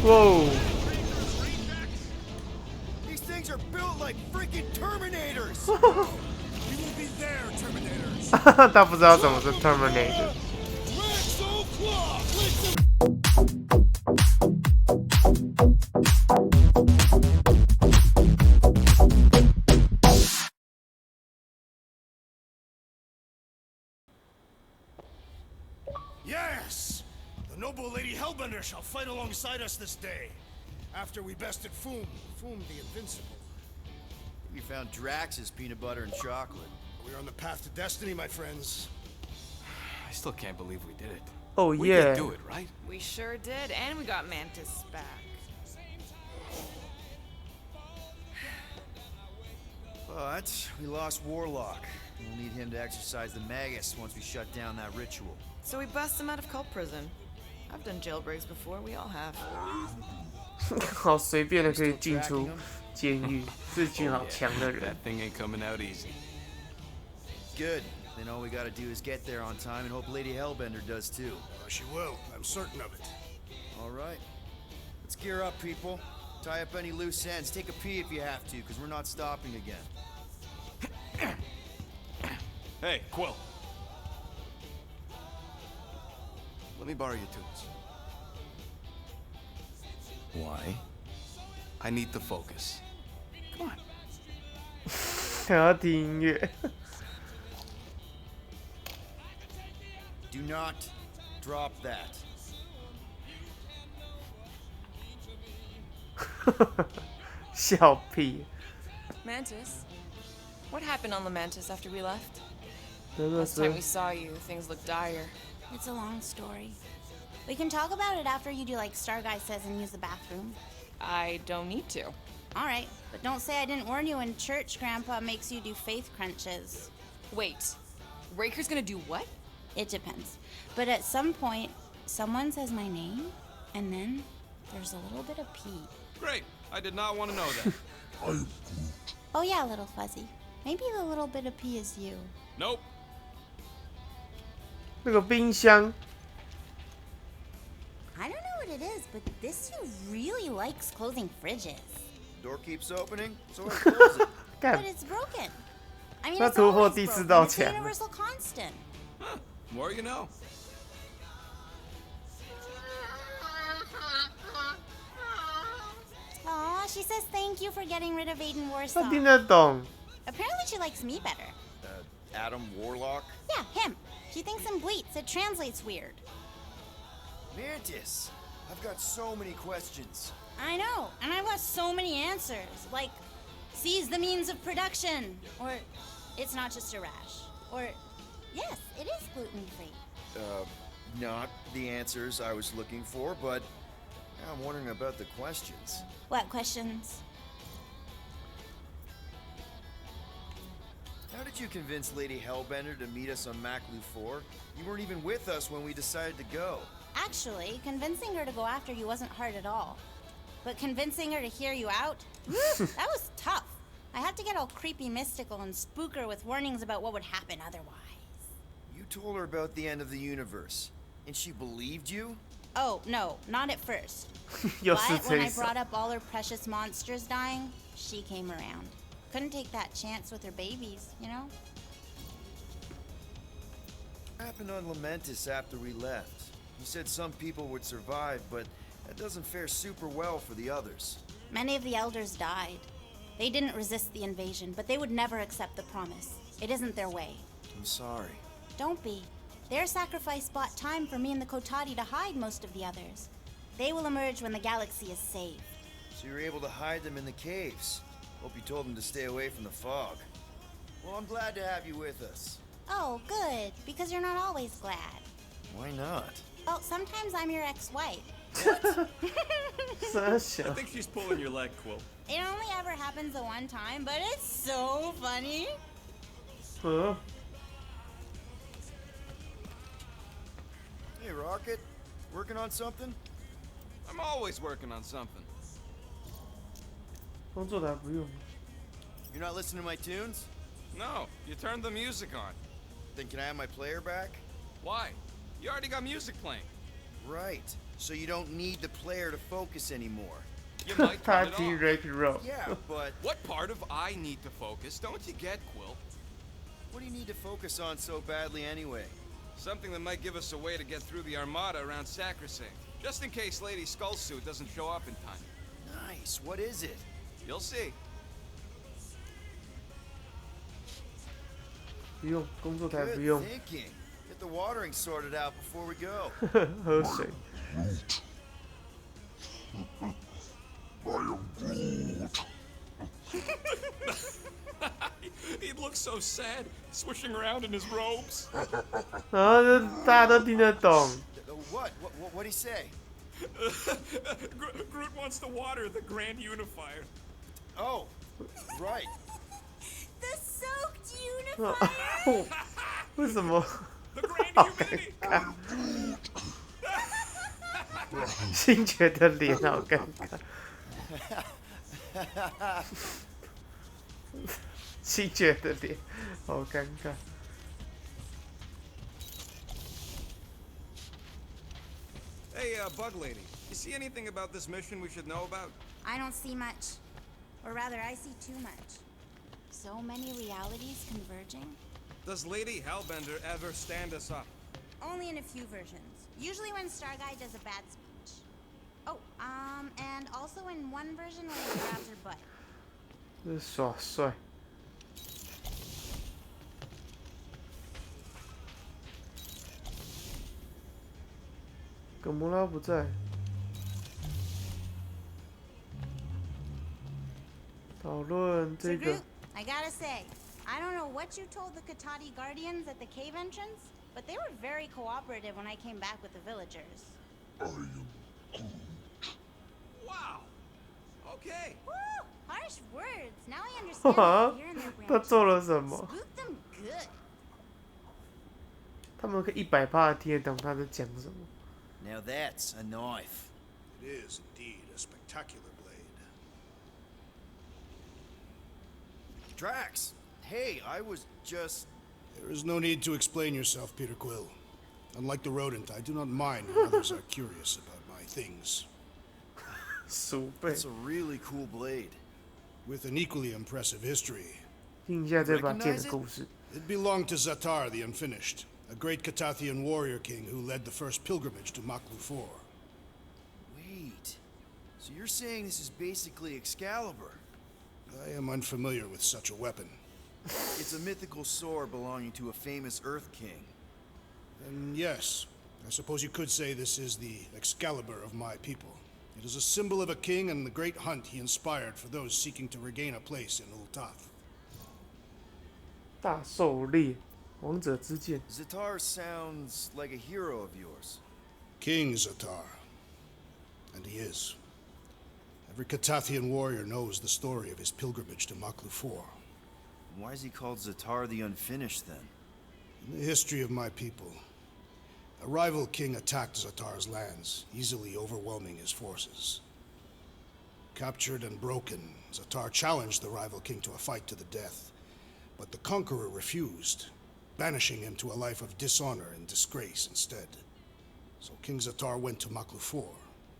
Whoa. These things are built like freaking Terminators. We will be there, Terminators. 他不知道什么是 Terminator。 Yes! The noble Lady Hellbender shall fight alongside us this day. After we bested Foom the Invincible. We found Drax's peanut butter and chocolate. We are on the path to destiny, my friends. I still can't believe we did it. Oh We yeah. could do it, right? We sure did, and we got Mantis back. But we lost Warlock. We'll need him to exercise the Magus once we shut down that ritual. So we bust him out of cult prison. I've done jailbreaks before, we all have. 好随便的可以进出监狱，是一群好强的人。 That thing ain't coming out easy. Good. Then all we gotta do is get there on time and hope Lady Hellbender does too. She will. I'm certain of it. All right. Let's gear up, people. Tie up any loose ends. Take a pee if you have to, because we're not stopping again. Hey, Quill. Let me borrow your tunes. Why? I need to focus. Come on. 想要听音乐。 Do not drop that. 笑屁。 Mantis? What happened on the Mantis after we left? 德克 Last time 斯 we saw you, things looked dire. It's a long story. We can talk about it after you do like Star Guy says and use the bathroom. I don't need to. All right, but don't say I didn't warn you in church Grandpa makes you do faith crunches. Wait, Raker's gonna do what? It depends. But at some point, someone says my name, and then there's a little bit of pee. Great. I did not want to know that. Oh yeah, little fuzzy. Maybe the little bit of pee is you. Nope. 那个冰箱， I don't know what it is, but this dude really likes closing fridges. Door keeps opening, so I close it. But 干 it's broken. I mean, 他 it's 突破 always 第四 broken. 道 It's a 墙了。 universal constant. Huh. More you know. Aw, she says thank you for getting rid of Aiden 他 Warsaw. 听得懂。 Apparently she likes me better. Adam Warlock? Yeah, him. She thinks in bleats. It translates weird. Mantis! I've got so many questions. I know, and I want so many answers. Like, seize the means of production. Or, it's not just a rash. Or, yes, it is gluten-free. Not the answers I was looking for, but now I'm wondering about the questions. What questions? How did you convince Lady Hellbender to meet us on Maclu 4? You weren't even with us when we decided to go. Actually, convincing her to go after you wasn't hard at all. But convincing her to hear you out, that was tough. I had to get all creepy mystical and spook her with warnings about what would happen otherwise. You told her about the end of the universe, and she believed you? Oh, no, not at first. 又是 But 这 when 一 I 首 brought up all her precious monsters dying, she came around. Couldn't take that chance with her babies, you know? What happened on Lamentis after we left? You said some people would survive, but that doesn't fare super well for the others. Many of the elders died. They didn't resist the invasion, but they would never accept the promise. It isn't their way. I'm sorry. Don't be. Their sacrifice bought time for me and the Kotati to hide most of the others. They will emerge when the galaxy is saved. So you were able to hide them in the caves. Hope you told them to stay away from the fog. Well, I'm glad to have you with us. Oh, good, because you're not always glad. Why not? Well, sometimes I'm your ex-wife. 真小 I。think she's pulling your leg, Quill. It only ever happens the one time, but it's so funny. 嗯， Hey, Rocket. Working on something? I'm always working on something. 工作的还不用。 You're not listening to my tunes? No, you turned the music on. Then can I have my player back? Why? You already got music playing. Right. So you don't need the player to focus anymore. You might 他 turn it 听 off. Rick Roll， Yeah, but What part of I need to focus don't you get, Quill? what do you need to focus on so badly anyway? Something that might give us a way to get through the armada around Sacrosanct, just in case Lady Skullsuit doesn't show up in time. Nice. What is it? You'll see. 不用工作台 Good 不用 thinking. Get the watering sorted out before we go. 喝水。 He looks so sad, swishing around in his robes. 然后就大家都听得懂。 What? What'd he say? Groot wants to water the Grand Unifier. Oh, right. The soaked unifier. 为什么？ The Grand 好 Humidity. 尴尬。星爵的脸好尴尬。星爵的脸好尴尬。 Hey, Bug Lady, you see anything about this mission we should know about? I don't see much. Or rather, I see too much. So many realities converging. Does Lady Hellbender ever stand us up? Only in a few versions. Usually when Star Guy does a bad speech. Oh, and also in one version when he grabs her butt. 这是耍帅。葛摩拉不在。讨论 So 这个 Groot, I gotta say, I don't know what you told the Katati Guardians at the cave entrance, but they were very cooperative when I came back with the villagers. Wow. Okay. Woo! Harsh words. Now I understand Huh? why you're in their 他 branch. 做了什么？ Spook them good. 他们可以100%听得懂他在讲什么。 Now that's a knife. It is indeed a spectacular blade. Drax, hey, I was just... There is no need to explain yourself, Peter Quill. Unlike the rodent, I do not mind when others are curious about my things. 鼠辈， It's a really cool blade. With an equally impressive history. 听一下这把剑的故事。 It belonged to Zatar the Unfinished, a great Katathian warrior king who led the first pilgrimage to Maklu 4. Wait, so you're saying this is basically Excalibur? I am unfamiliar with such a weapon. It's a mythical sword belonging to a famous Earth king. And yes, I suppose you could say this is the Excalibur of my people. It is a symbol of a king and the great hunt he inspired for those seeking to regain a place in Ultath. 大狩猎，王者之剑。 Zatar sounds like a hero of yours. King Zatar. And he is. Every Katathian warrior knows the story of his pilgrimage to Maklu 4. Why is he called Zatar the Unfinished then? In the history of my people, a rival king attacked Zatar's lands, easily overwhelming his forces. Captured and broken, Zatar challenged the rival king to a fight to the death, but the conqueror refused, banishing him to a life of dishonor and disgrace instead. So King Zatar went to Maklu 4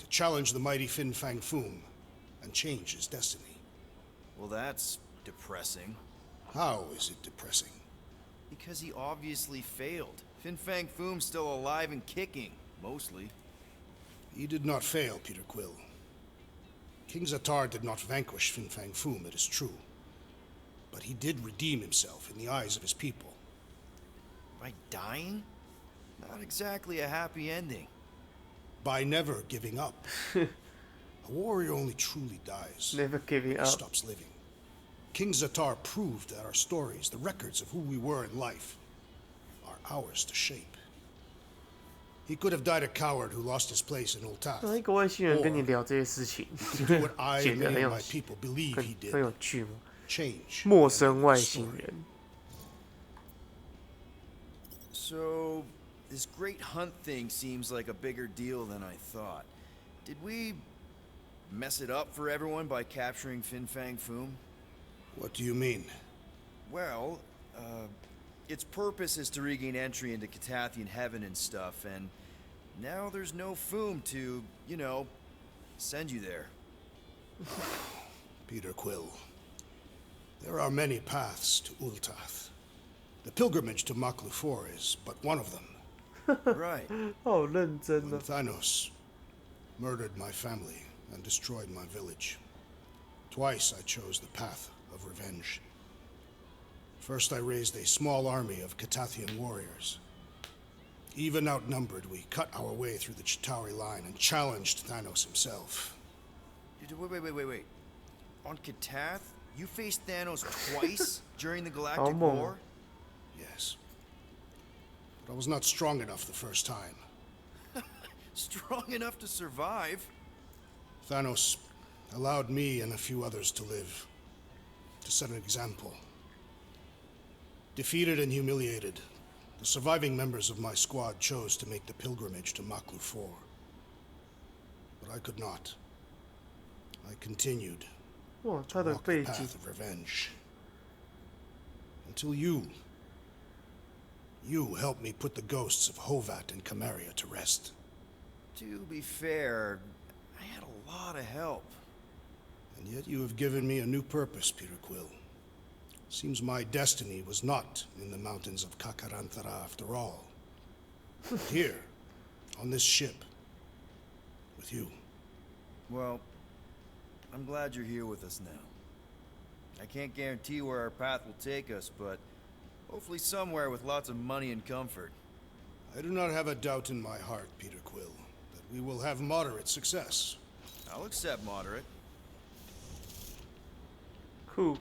to challenge the mighty Fin Fang Foom and change his destiny. Well, that's depressing. How is it depressing? Because he obviously failed. Fin Fang Foom's still alive and kicking, mostly. He did not fail, Peter Quill. King Zatar did not vanquish Fin Fang Foom, it is true. But he did redeem himself in the eyes of his people. By dying? Not exactly a happy ending. By never giving up. A warrior only truly dies. Never giving He up. stops living. King Zatar proved that our stories, the records of who we were in life, are ours to shape. He could have died a coward who lost his place in 让 Ultath. 一个外星人跟你聊这些事情， Do what I 觉 and 得 many 很 of 有 my people believe 很 he 很 did. 有趣吗？ Change. 陌生外 the 星 story. 人， So, this great hunt thing seems like a bigger deal than I thought. Did we mess it up for everyone by capturing Fin Fang Foom? What do you mean? Well, its purpose is to regain entry into Katathian heaven and stuff, and Now there's no Foom to, you know, send you there. Peter Quill. There are many paths to Ultath. The pilgrimage to Maklu 4 is but one of them. Right. 好认真 When 哦。 Thanos murdered my family and destroyed my village, twice I chose the path of revenge. First, I raised a small army of Catathian warriors. Even outnumbered, we cut our way through the Chitauri line and challenged Thanos himself. Wait. On Katath, you faced Thanos twice during the Galactic Come on. War? Yes. But I was not strong enough the first time. Strong enough to survive? Thanos allowed me and a few others to live, to set an example. Defeated and humiliated, the surviving members of my squad chose to make the pilgrimage to Maklu 4. But I could not. I continued 哇，他 to 的 walk the 背景 path of revenge. Until you helped me put the ghosts of Hovat and Camaria to rest. To be fair, I had a lot of help. And yet you have given me a new purpose, Peter Quill. Seems my destiny was not in the mountains of Kakarantara after all. Here, on this ship, with you. Well, I'm glad you're here with us now. I can't guarantee where our path will take us, but hopefully somewhere with lots of money and comfort. I do not have a doubt in my heart, Peter Quill, that we will have moderate success. I'll accept moderate. 酷。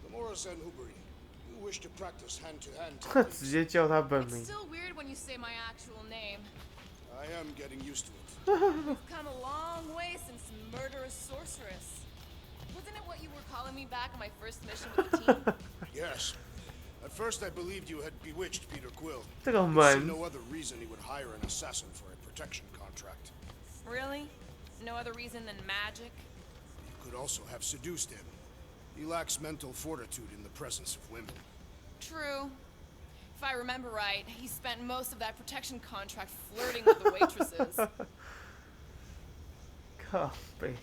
Gamora Zenhubri, you wish to practice hand-to-hand 直接叫他本 It's 名。 still weird when you say my actual name. I am getting used to it. We've come a long way since Murderous Sorceress. Wasn't it what you were calling me back on my first mission with the team? Yes. At first I believed you had bewitched Peter Quill. 这个 I see 门 no other reason he would hire an assassin for a protection contract. Really? No other reason than magic? You could also have seduced him. He lacks mental fortitude in the presence of women. True. If I remember right, he spent most of that protection contract flirting with the waitresses. 靠背。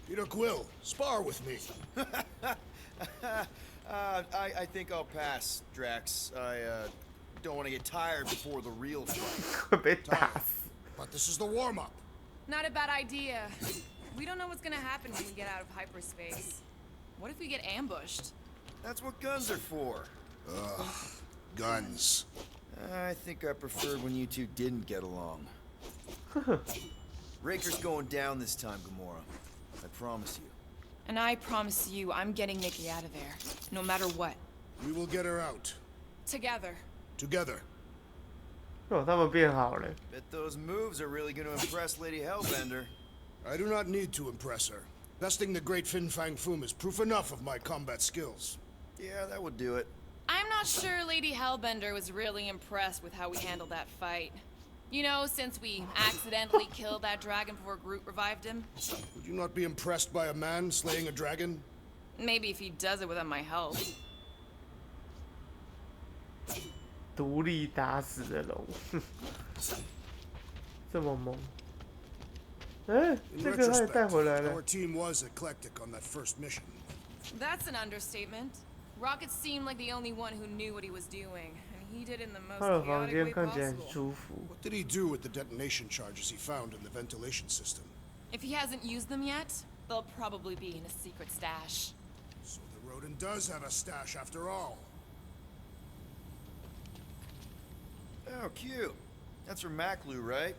Peter Quill, spar with me. I think I'll pass, Drax. I don't want to get tired before the real fight. 会被打死。 But this is the warm-up. Not a bad idea. We don't know what's gonna happen when we get out of hyperspace. What if we get ambushed? That's what guns are for. Guns. I think I preferred when you two didn't get along. Raker's going down this time, Gamora. I promise you. And I promise you, I'm getting Nikki out of there, no matter what. We will get her out. Together. Together. 哦，他们变好了。 Bet those moves are really going to impress Lady Hellbender. I do not need to impress her. Besting the great Fin Fang Foom is proof enough of my combat skills. Yeah, that would do it. I'm not sure Lady Hellbender was really impressed with how we handled that fight. You know, since we accidentally killed that dragon before Groot revived him. Would you not be impressed by a man slaying a dragon? Maybe if he does it without my help. 独立打死的龙，这么猛。哎， In 这个他也 retrospect, 带回来 our 了。 team was eclectic on that first mission. That's an understatement. Rocket seemed like the only one who knew what he was doing, and he did it in the most 他的房 chaotic 间 way 看起来很 possible. 舒服。 What did he do with the detonation charges he found in the ventilation system? If he hasn't used them yet, they'll probably be in a secret stash. So the rodent does have a stash after all. Oh, cute. That's from Maklu, right?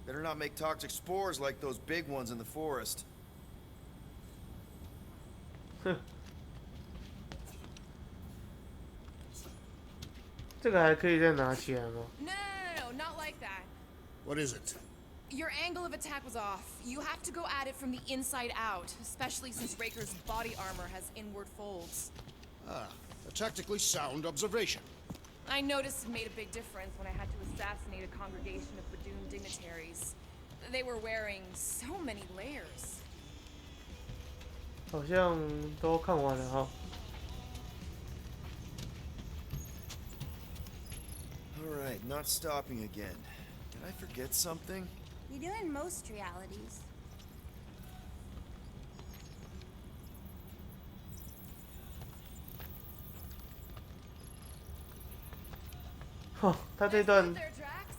Better not make toxic spores like those big ones in the forest. 这个还可以再拿起来吗？ No, not like that. What is it? Your angle of attack was off. You have to go at it from the inside out, especially since Raker's body armor has inward folds. Ah, a tactically sound observation. I noticed it made a big difference when I had to assassinate a congregation of Badoon dignitaries. They were wearing so many layers. 好像都看完了哈。All right, not stopping again. Did I forget something? You do in most realities. 哦，他这段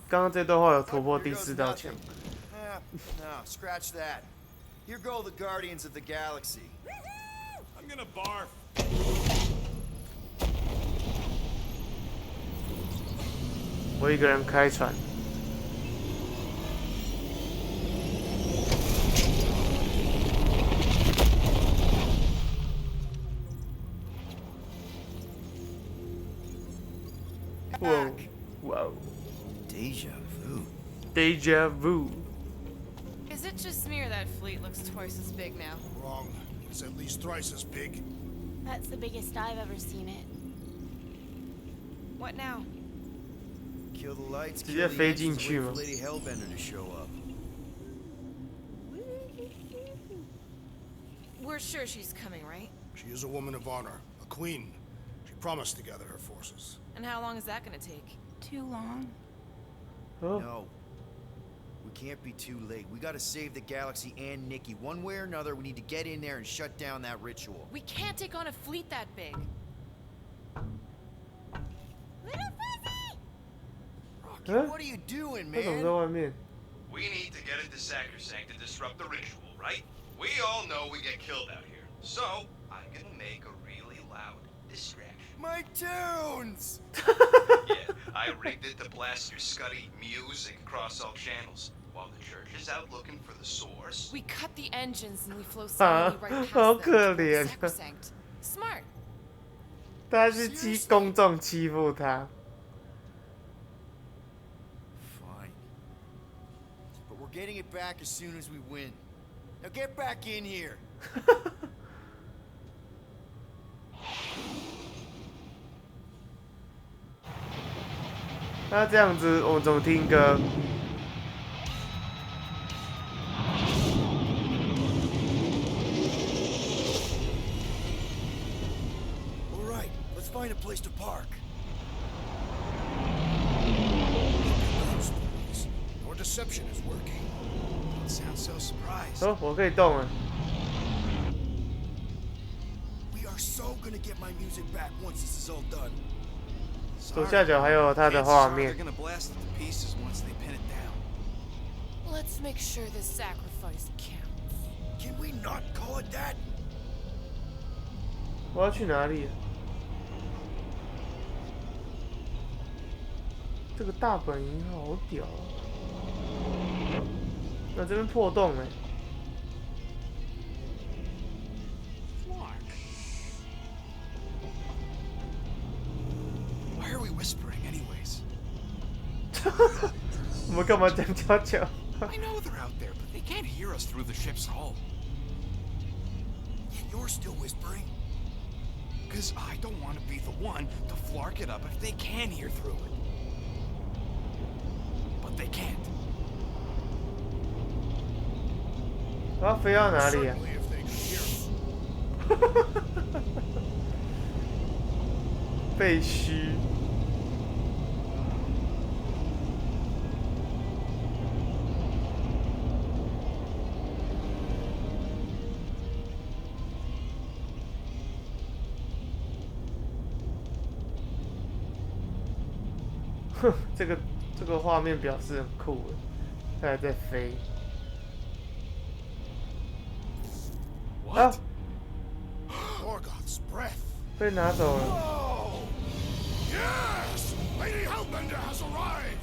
刚刚这段话有突破第4道墙。No, scratch that. Here go the Guardians of the Galaxy. I'm gonna barf. 我一个人开船。哇哇 Deja vu. Deja vu. Is it just me or that fleet looks twice as big now? Wrong. It's at least thrice as big. That's the biggest I've ever seen it. What now? Kill the lights, 直 kill 接 the 飞进 engines, 去 wait 吗 for Lady Hellbender to show up. We're sure she's coming, right? She is a woman of honor, a queen. She promised to gather her forces. And how long is that gonna take? Too long. 哦， No. We can't be too late. We gotta save the galaxy and Nikki. One way or another, we need to get in there and shut down that ritual. We can't take on a fleet that big. Little Fuzzy! Rocky, Huh? what are you doing, 他怎么在 man? 外面？ We need to get into Sacrosanct to disrupt the ritual, right? We all know we get killed out here. So, I'm gonna make a really loud distraction. My tunes! Yeah, I rigged it to blast your scuddy music across all channels. While the church is out looking for the source. We cut the engines and we flow silently right past 好 them 可 towards 怜。 Sacrosanct. Smart. 他是公众欺负他。 Fine. But we're getting it back as soon as we win. Now get back in here. 那这样子，我怎么听歌？ All right, let's find a place to park. Your deception is working. Don't sound so surprised. 哦，我可以动了。 We are so gonna get my music back once this is all done. 左下角还有他的画面 They're。gonna blast it to pieces once they pin it down. Let's make sure this sacrifice counts. Can we not call it that? 我要去哪里？这个大本营好屌啊！那这边破洞哎、Why are we whispering anyways? 我们干嘛讲悄悄？ I know they're out there, but they can't hear us through the ship's hull. Yet you're still whispering. Because I don't want to be the one to flark it up if they can hear through it. But they can't. 我要飞到哪里啊？ Certainly if they could hear us. 废墟。哼，这个画面表示很酷诶，它还在飞。 啊， Morgoth's breath. 被拿走了。 Oh! Yes! Lady Hellbender has arrived!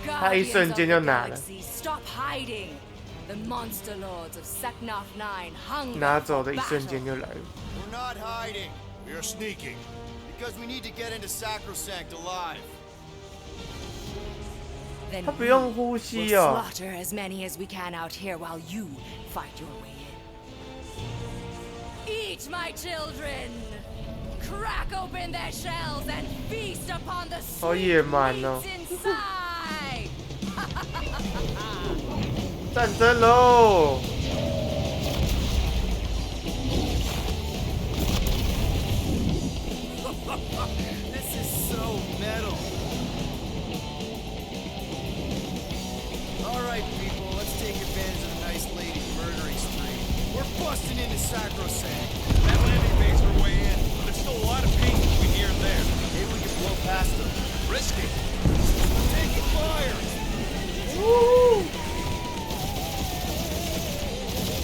他一瞬间就拿了， Stop hiding! The monster lords of Seknarf 9 hung 拿走的一瞬间就来了。 We're not hiding. We are sneaking. Because we need to get into Sacrosanct alive. Then 他不用呼 we'll 吸哦。 slaughter as many as we can out here while you fight your way in. Eat, my children! Crack open their shells and feast upon the 好 sweet 野蛮哦 meats inside! 战争喽！ This is so metal. All right, people, let's take advantage of the nice lady murdering spree. We're busting into Sacrosanct. That landing base we're way in, but there's still a lot of paint between here and there. Maybe we can blow past them. Risky. We're taking fire. Woo!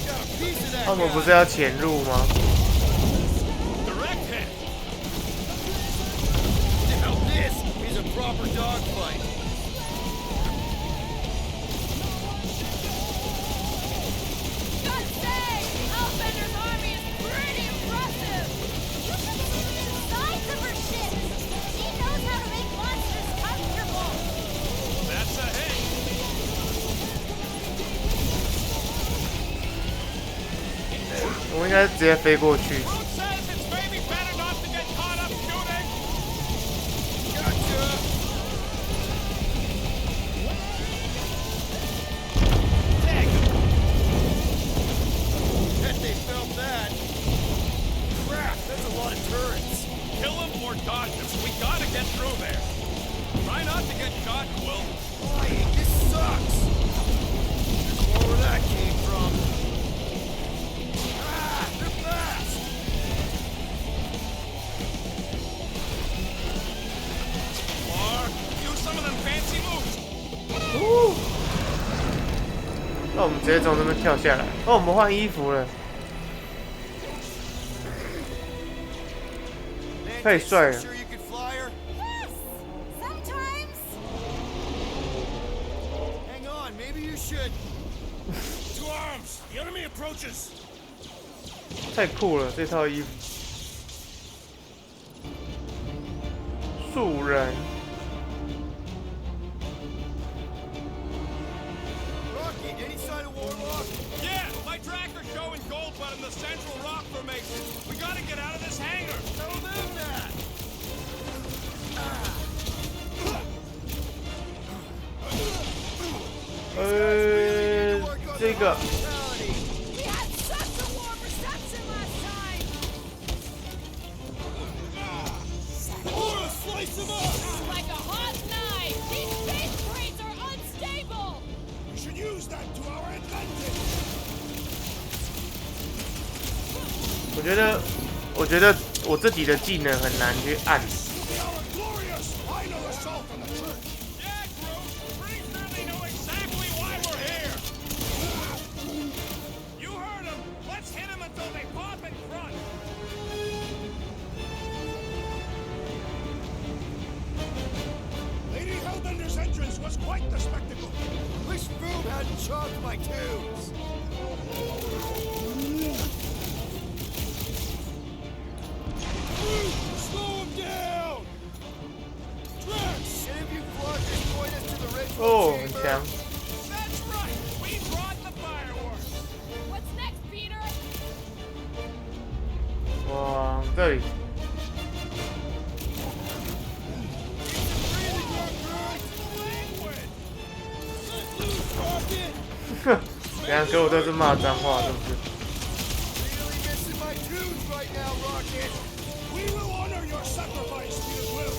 Got a piece of that 他们不是 guy. 要潜入吗？ Direct hit. Now this is a proper dogfight. God save! Hellbender's army is pretty impressive! You should see the insides of her ship. She knows how to make monsters comfortable. That's a hit. 我们应该直接飞过去。 Who says it's maybe better not to get caught up shooting? Gotcha. Dang. Bet they felt that. Crap, that's a lot of turrets. Kill them or dodge them. We gotta get through there. Try not to get shot, Quill. Flying, this sucks. There's more where that came from. Ah, they're fast. Or use some of them fancy moves. 那我们直接从这边跳下来。哦，我们换衣服了，太帅了。 Sure you could fly her? Yes, sometimes. Hang on, maybe you should. To arms! The enemy approaches! 太酷了，这套衣服。素人， Rocky, any sign of Warlock? Yeah, my tracker's showing gold but in the central rock formation. We gotta get out of this hangar. Tell them that. 这个 We had such a warm reception last time! Slice him up! Like a hot knife! These space crates are unstable! We should use that to our advantage! 我觉得我自己的技能很难去按。 We are a glorious final assault on the church! Yeah, Groot. Pretty sure they know exactly why we're here. You heard them. Let's hit them until they pop in front. Lady Hellbender's entrance was quite the spectacle! Wish Boom hadn't chopped my tubes. Slow him down! Drax! And if you floggers point us to the ritual 哦，很 chamber, 强。 That's right. We brought the fireworks. What's next, Peter? 往这里。 哼，等下给我都是骂脏话，是不是？ really missing my tunes right now, Rocket. We will honor your sacrifice, Peter Quill!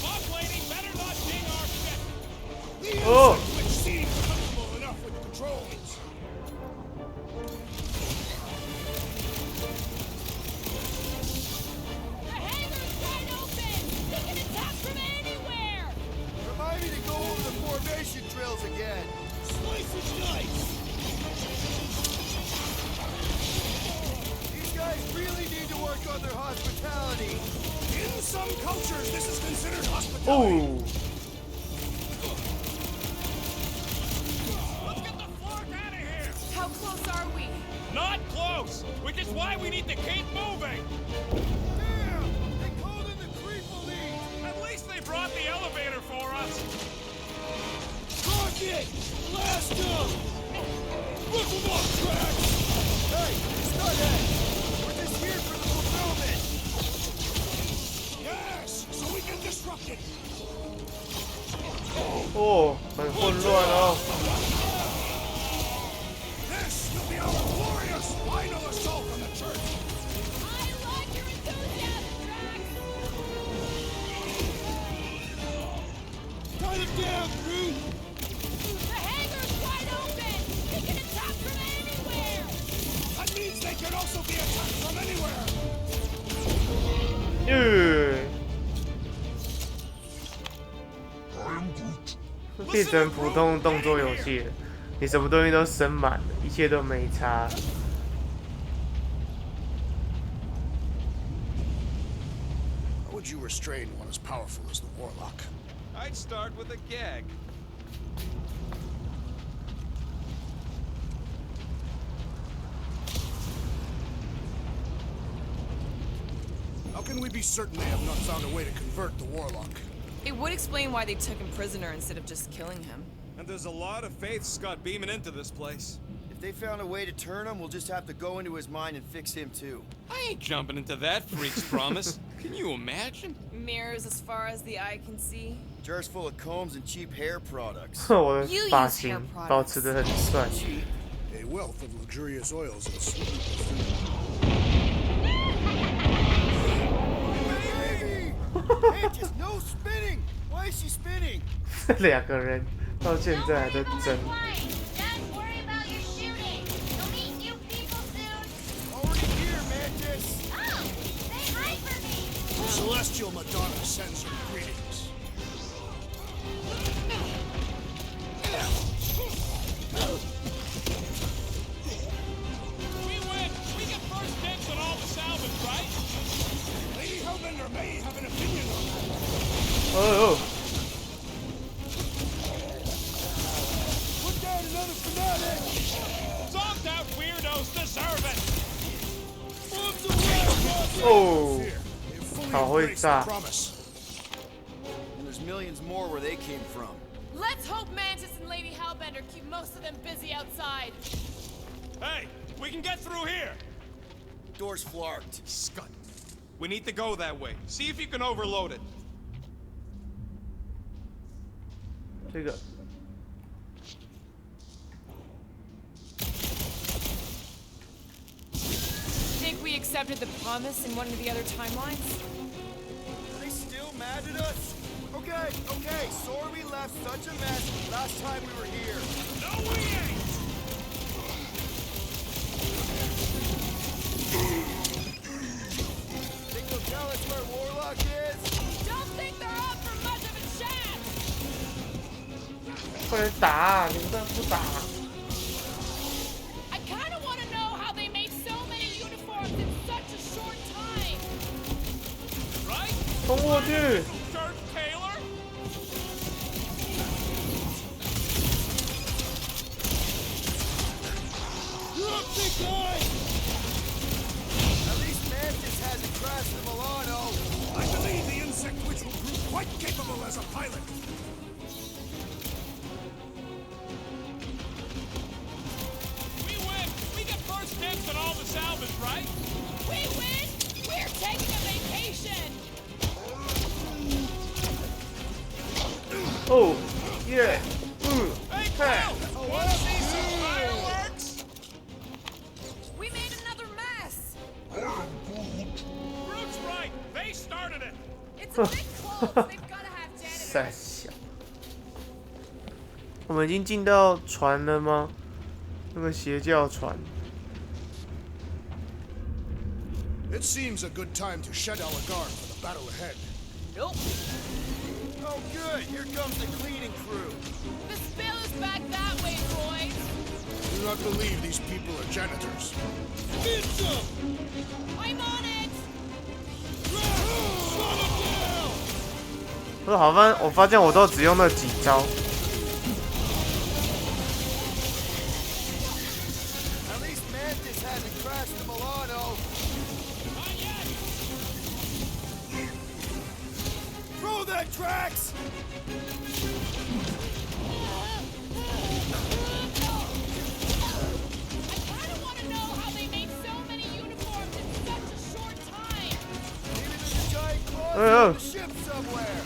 Boss lady better not ding our ship. The Oh. insect which seems comfortable enough with the controls! The hangar's wide open! They can attack from anywhere! Remind me to go over the formation drills again. Slice is nice! These guys really need to work on their hospitality. In some cultures, this is considered hospitality! 哦， Let's get the flark out of here. How close are we? Not close, which is why we need to keep moving. Damn! They called in the creeple lead. At least they brought the elevator for us. Rocket! Blast him! Rip him off, Drax! Hey, Stunhead! We're just here for the fulfillment. Yes! So we can disrupt 哦，很混乱哦。This will be our glorious final assault on the church. I like your enthusiasm, Drax. Tie them down, crew. The hangar's wide open. He can attack from anywhere. That means they can also be attacked from anywhere. 变成普通动作游戏了，你什么东西都升满了，一切都没差。How would you restrain one as powerful as the Warlock? I'd start with a gag. How can we be certain they have not found a way to convert the Warlock? It would explain why they took him prisoner instead of just killing him. And there's a lot of faith Scott beaming into this place. If they found a way to turn him, we'll just have to go into his mind and fix him too. I ain't jumping into that freak's promise. Can you imagine? Mirrors as far as the eye can see. Jars full of combs and cheap hair products. 我的发型保持得很帅。 A wealth of luxurious oils and sweet. Baby! Mantis, no spinning! Why is she spinning? 这两个人到现在还在争。 Don't worry about your shooting. You'll meet new people soon. Already here, Mantis! Oh, say hi for me. Celestial Madonna sends her greetings. We win! We get first dibs on all the salvage, right? Lady Hellbender may have an opinion on that. 哦 Put down another fanatic. Zonked out weirdos deserve it! Oh. They've fully How embraced is the that? promise. And there's millions more where they came from. Let's hope Mantis and Lady Hellbender keep most of them busy outside. Hey, we can get through here! Door's flarked. Scott, we need to go that way. See if you can overload it. 这个 Think we accepted the promise in one of the other timelines? Are they still mad at us? Okay, sorry we left such a mess last time we were here. No, we ain't! Think they'll tell us where Warlock is? Don't think they're up for much of a chance. 快点打！你们这不打？ I kind of want to know how they made so many uniforms in such a short time. Right? 冲过去！ Church Taylor? At least Mantis hasn't crashed the Milano. I believe the insect witch will prove quite capable as a pilot. We win! We get first dibs on all the salvage, right? We win. We're taking a vacation. 哦，耶，Hey, 嘿， Cloud! Wanna see some fireworks? We made another mess! Groot's right. They started it. It's a bit close. They've got to have 三 janitors. 小。我们已经进到船了吗？那个邪教船。 It seems a good time to shed our guard for the battle ahead. Nope. Oh good, here comes the cleaning crew. The spill is back that way, boys. Do not believe these people are janitors. I'm on it. 不是好我发现我都只用那几招。 At least Mantis hasn't crashed the Milano. Throw that Drax! I kind of want to know how they made so many uniforms in such a short time. Maybe there's a giant closet Oh. on the ship somewhere.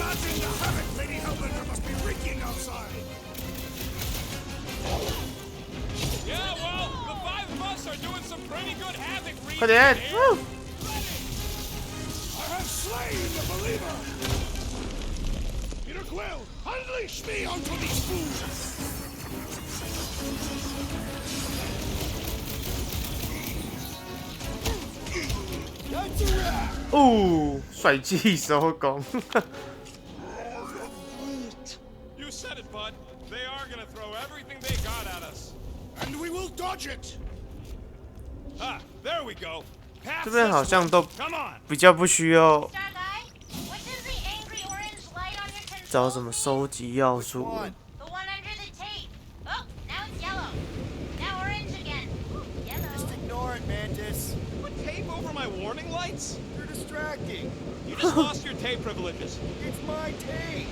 Imagine the havoc Lady Hellbender must be wreaking outside. Yeah, well, the five of us are doing some pretty good havoc wreaking 快点！ here. I have slain the believer. Peter Quill, unleash me onto these fools. 哦，帅气收工。You said it, bud. They are gonna throw everything they got at us. And we will dodge it. Ah, there we go. Pass 这边 this 好像 way. 都 Come on. 比较不需要 Star Guy, what does the angry orange light on your controls 找什么收集要素。 The one under the tape. Oh, now it's yellow. Now orange again. Yellow. Just ignore it, Mantis. Put tape over my warning lights? You're distracting. You just lost your tape privileges. It's my tape.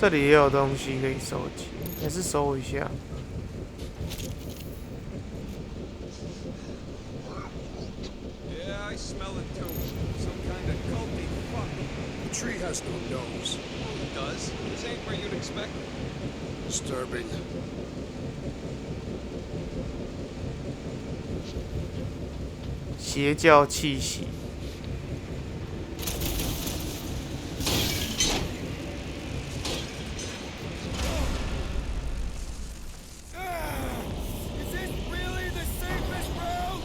这里也有东西可以收集，还是收一下。 Yeah, I smell it too. Some kind of culty fuck. The tree has no nose. It does. This ain't where you'd expect. Disturbing. 邪教气息。 Is this really the safest route?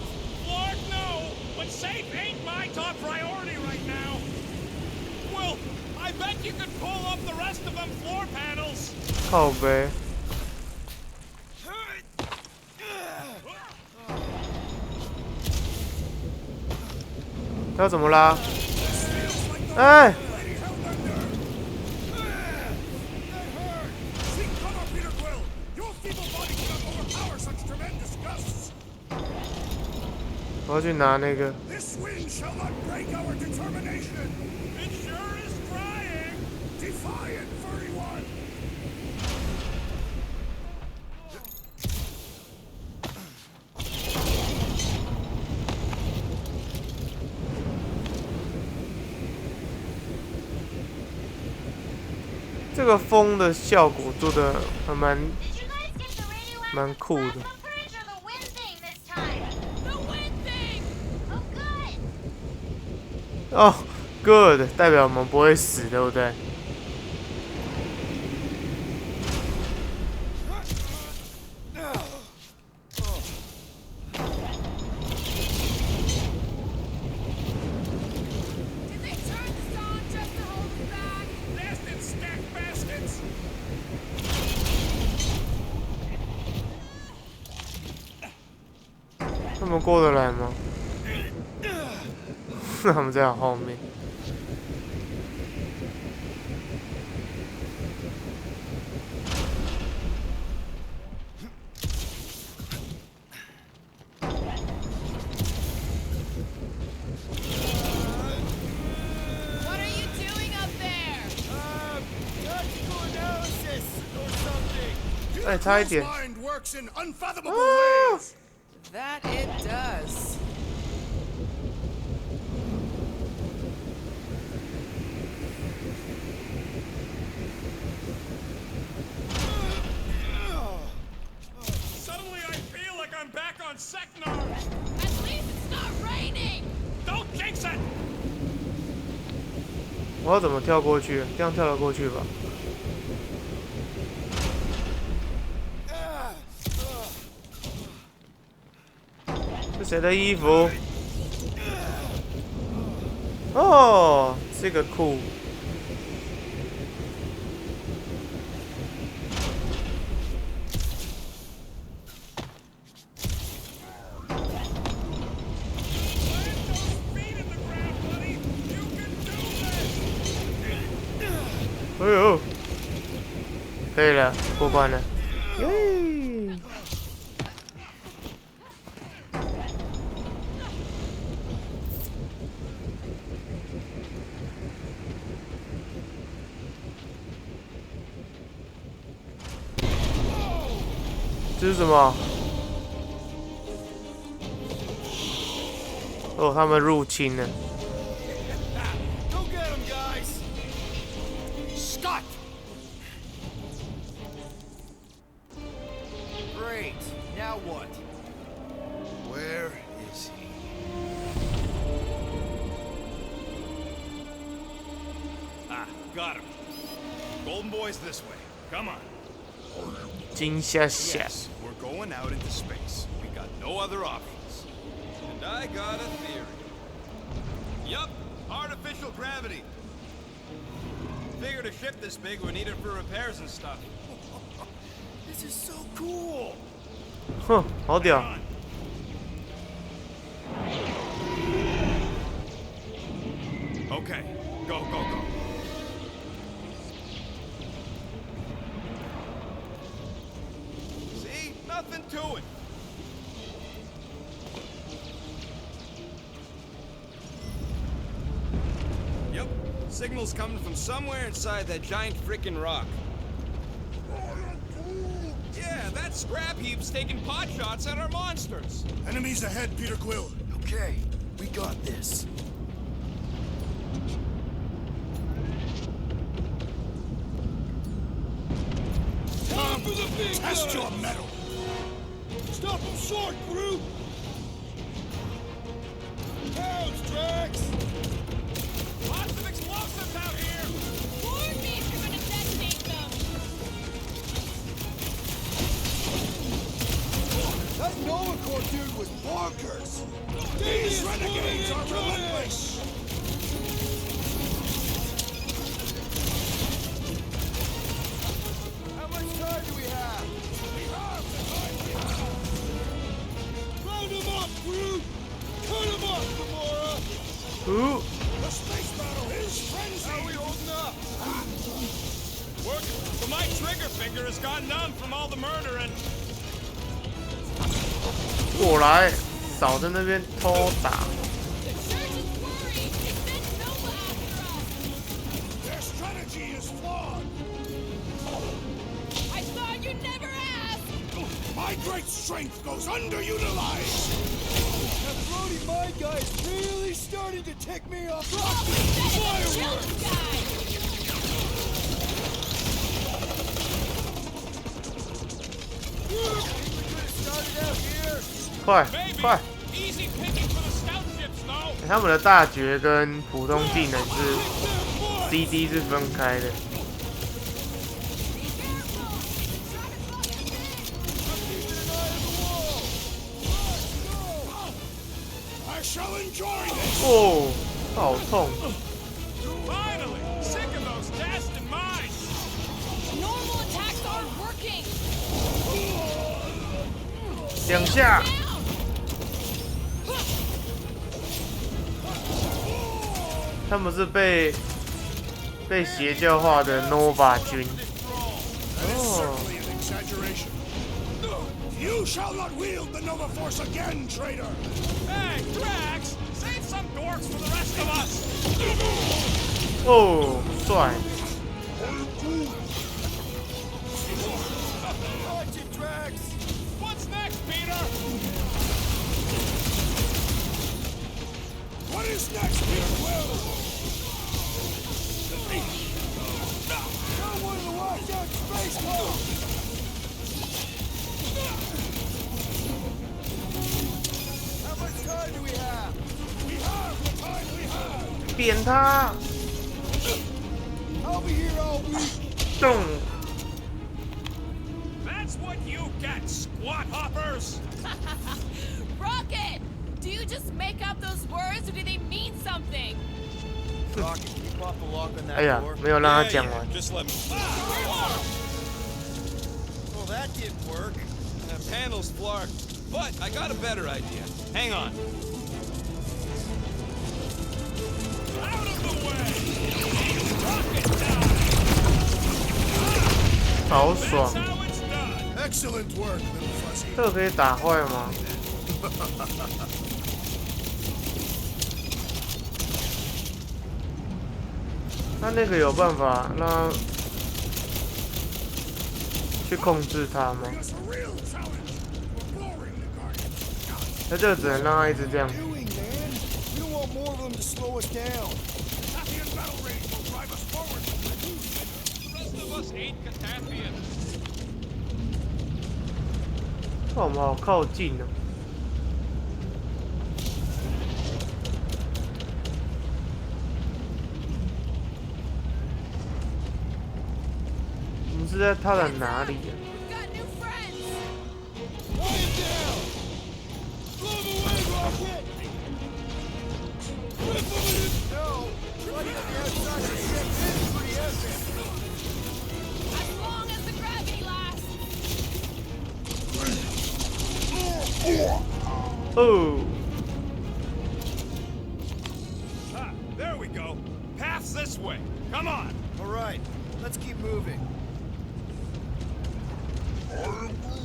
Lord, no! But safe ain't my top priority right now. Well, I bet you could pull up the rest of them floor panels. 靠背。要怎么拉？哎！ Lady Hellbender! That hurt! Seek cover, Peter Quill! Your feeble body cannot overpower such tremendous gusts! 我要去拿那个。 This wind shall not break our determination! It sure is trying. Defiant, furry one! 这个风的效果做的还蛮 Did you guys get the radioactive 蛮酷的。 plasma purge or the wind thing this time? The wind thing! Oh, good. 哦 ，good， 代表我们不会死，对不对？ Did they turn this on just to hold us back? Bastard stack baskets. 他们过得来吗？他们在我后面。What are you doing up there? Tactical analysis or something. 哎，差一点。 Mind works in unfathomable ways! That it does. Suddenly I feel like I'm back on Seknar. At least it's not raining! Don't jinx it. 我要怎么跳过去？这样跳得过去吧？是谁的衣服？哦，这个酷。哎呦，可以了，过关了，耶！这是什么？哦，他们入侵了。Now what? Where is he? Ah, got him. Golden Boy's this way. Come on. 金夏夏。 Yes, we're going out into space. We got no other options. And I got a theory. Yup, artificial gravity. Figured a ship this big would need it for repairs and stuff. This is so cool. 哼，好屌。 Okay, go, go, go. See? Nothing to it. Yep, signal's coming from somewhere inside that giant frickin' rock. Yeah, that scrap heap's taking pot shots at our monsters. Enemies ahead, Peter Quill. Okay, we got this. Time for the big Test guns. your metal. Stop him short, crew! Pounds, Drax! Lots of explosives out here! Warn me if you're gonna detonate them! That Nova Corps dude was bonkers. These renegades are relentless. How much time do we have? Round him up, crew! Cut him up, Gamora! Ooh， The space battle is frenzy. How are we holding up? Working, but my trigger finger has gone numb from all the murdering. 过来，少在那边偷打。 The church is worried! They sent Nova after us! Their strategy is flawed. I thought you'd never ask! My great strength goes underutilized. That Brody my guy is really starting to tick me off. Kill this guy! Started out here. 快 Maybe. 快！ Easy picking for the scout ships, though. 他们的大绝跟普通技能是 CD 是分开的。 I shall enjoy this. 哦，好痛！ Finally! Sick of those tests and mines! Normal attacks aren't working! 两下， Down! 他们是被邪教化的 Nova 军。 That is 哦， certainly an exaggeration. You shall not wield the Nova Force again, traitor. Hey, Drax! Save some dorks for the rest of us! 哦，帅！ Watch it, Drax. What's next, Peter? What is next, Peter Quill? Someone to watch out space clone. How much time do we have? We have the time we have. 扁他！ I'll be here all week. 动！ That's what you get, squat hoppers! Rocket! Do you just make up those words or do they mean something? Rocket, can you pop the lock on that 哎呀 door?，没有让他讲完。 Just let me. Well, that didn't work. That panel's flarked. But I got a better idea. Hang on. Out of the way! Rocket down! 好爽！ That's how it's done! Excellent work, little fuzzy. 这个可以打坏吗？他那个有办法让他去控制他吗？ It's a real challenge. We're boring the Guardians. 那这个只能让他一直这样。 Doing, man? We don't want more of them to slow us down. Cataphian battle rage will drive us forward. The rest of us ain't Cataphians. 哇，我们好靠近哦！我们是在他的哪里啊？ Oh. Ah, there we go. Path's this way. Come on. All right, let's keep moving.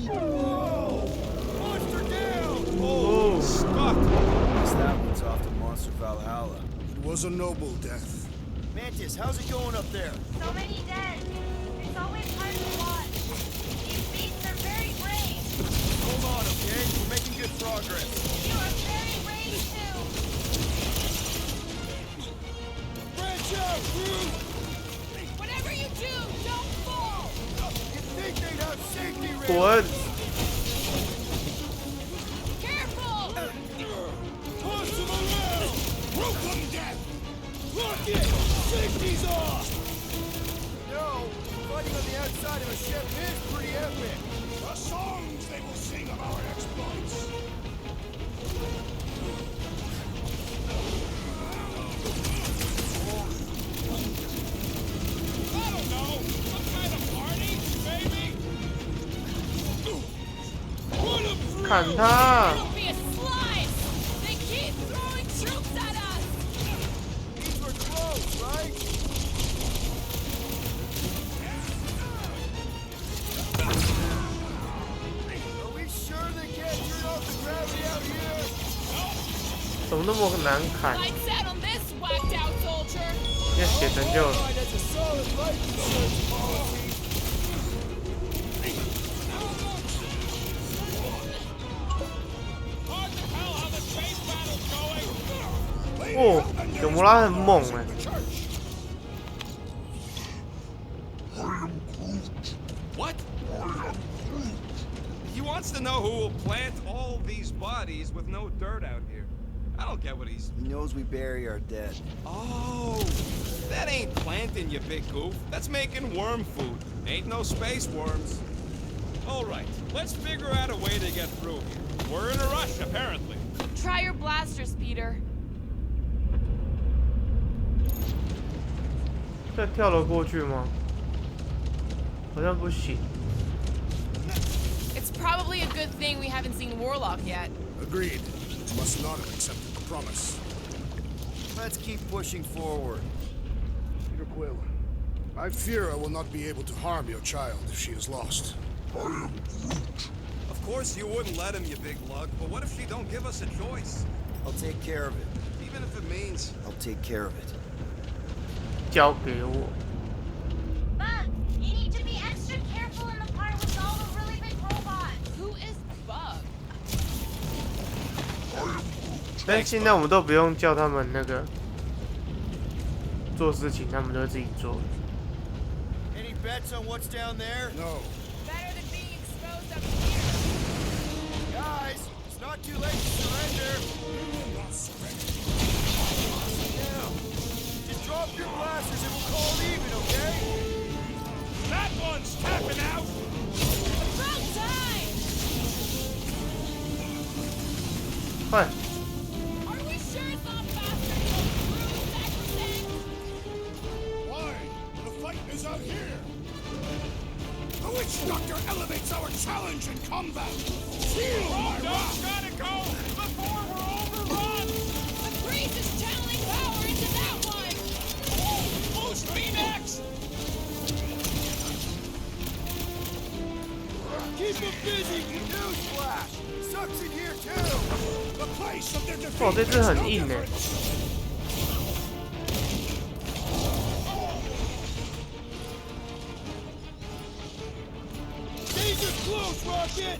Whoa! Monster down! Oh, stuck. Guess that one's off to Monster Valhalla. It was a noble death. Mantis, how's it going up there? So many dead. It's always hard to watch. These beasts are very brave. Hold on, okay? We're making good progress. You are very brave too. Branch out, dude! Whatever you do, don't fall! You think they'd have safety rails? 滚！ Careful! Toss them around! Rope them death! Lock it! Safety's off! No, fighting on the outside of a ship is pretty epic. The songs they will sing of our exploits. I don't know. Some kind of party, maybe? Run 'em through! 砍他！ It'll be a slice! They keep throwing troops at us! These were close, right? Are we sure they can't turn off the gravity out here? 怎么那么难砍？ Lights out on this whacked out soldier! 要写成就 Alright, that's a solid life insurance policy. Hard to tell how the space battle's going. 哦，有摩拉很猛哎！ What? He wants to know who will plant all these bodies with no dirt out here. I don't get what he's... He knows we bury our dead. Oh, that ain't planting, you big goof. That's making worm food. Ain't no space worms. All right, let's figure out a way to get through here. We're in a rush, apparently. Try your blasters, Peter. 再跳了过去吗？好像不行。 It's probably a good thing we haven't seen Warlock yet. Agreed. Must not have accepted the promise. Let's keep pushing forward. Peter Quill, I fear I will not be able to harm your child if she is lost. Of course you wouldn't let him, you big lug, but what if she don't give us a choice? I'll take care of it. Even if it means... I'll take care of it. 交给我。 Bug, you need to be extra careful in the part with all the really big robots. Who is Bug? 但现在我们都不用叫他们那个做事情，他们都会自己做。 Any bets on what's down there? No. Better than being exposed up here! Guys, it's not too late to surrender. Now, just drop your blasters and we'll call it even, okay? That one's tapping out! About time! 快！ Are we sure it's not faster to go through that thing? Why? The fight is out here. The Witch Doctor elevates our challenge in combat. Feel my wrath. Gotta go before we're overrun! The priest is channeling power into that one! Boost me next! Keep them busy! Newsflash! Sucks in here too! The place of their defeat. 哦，这只很硬哎。 Danger close, Rocket!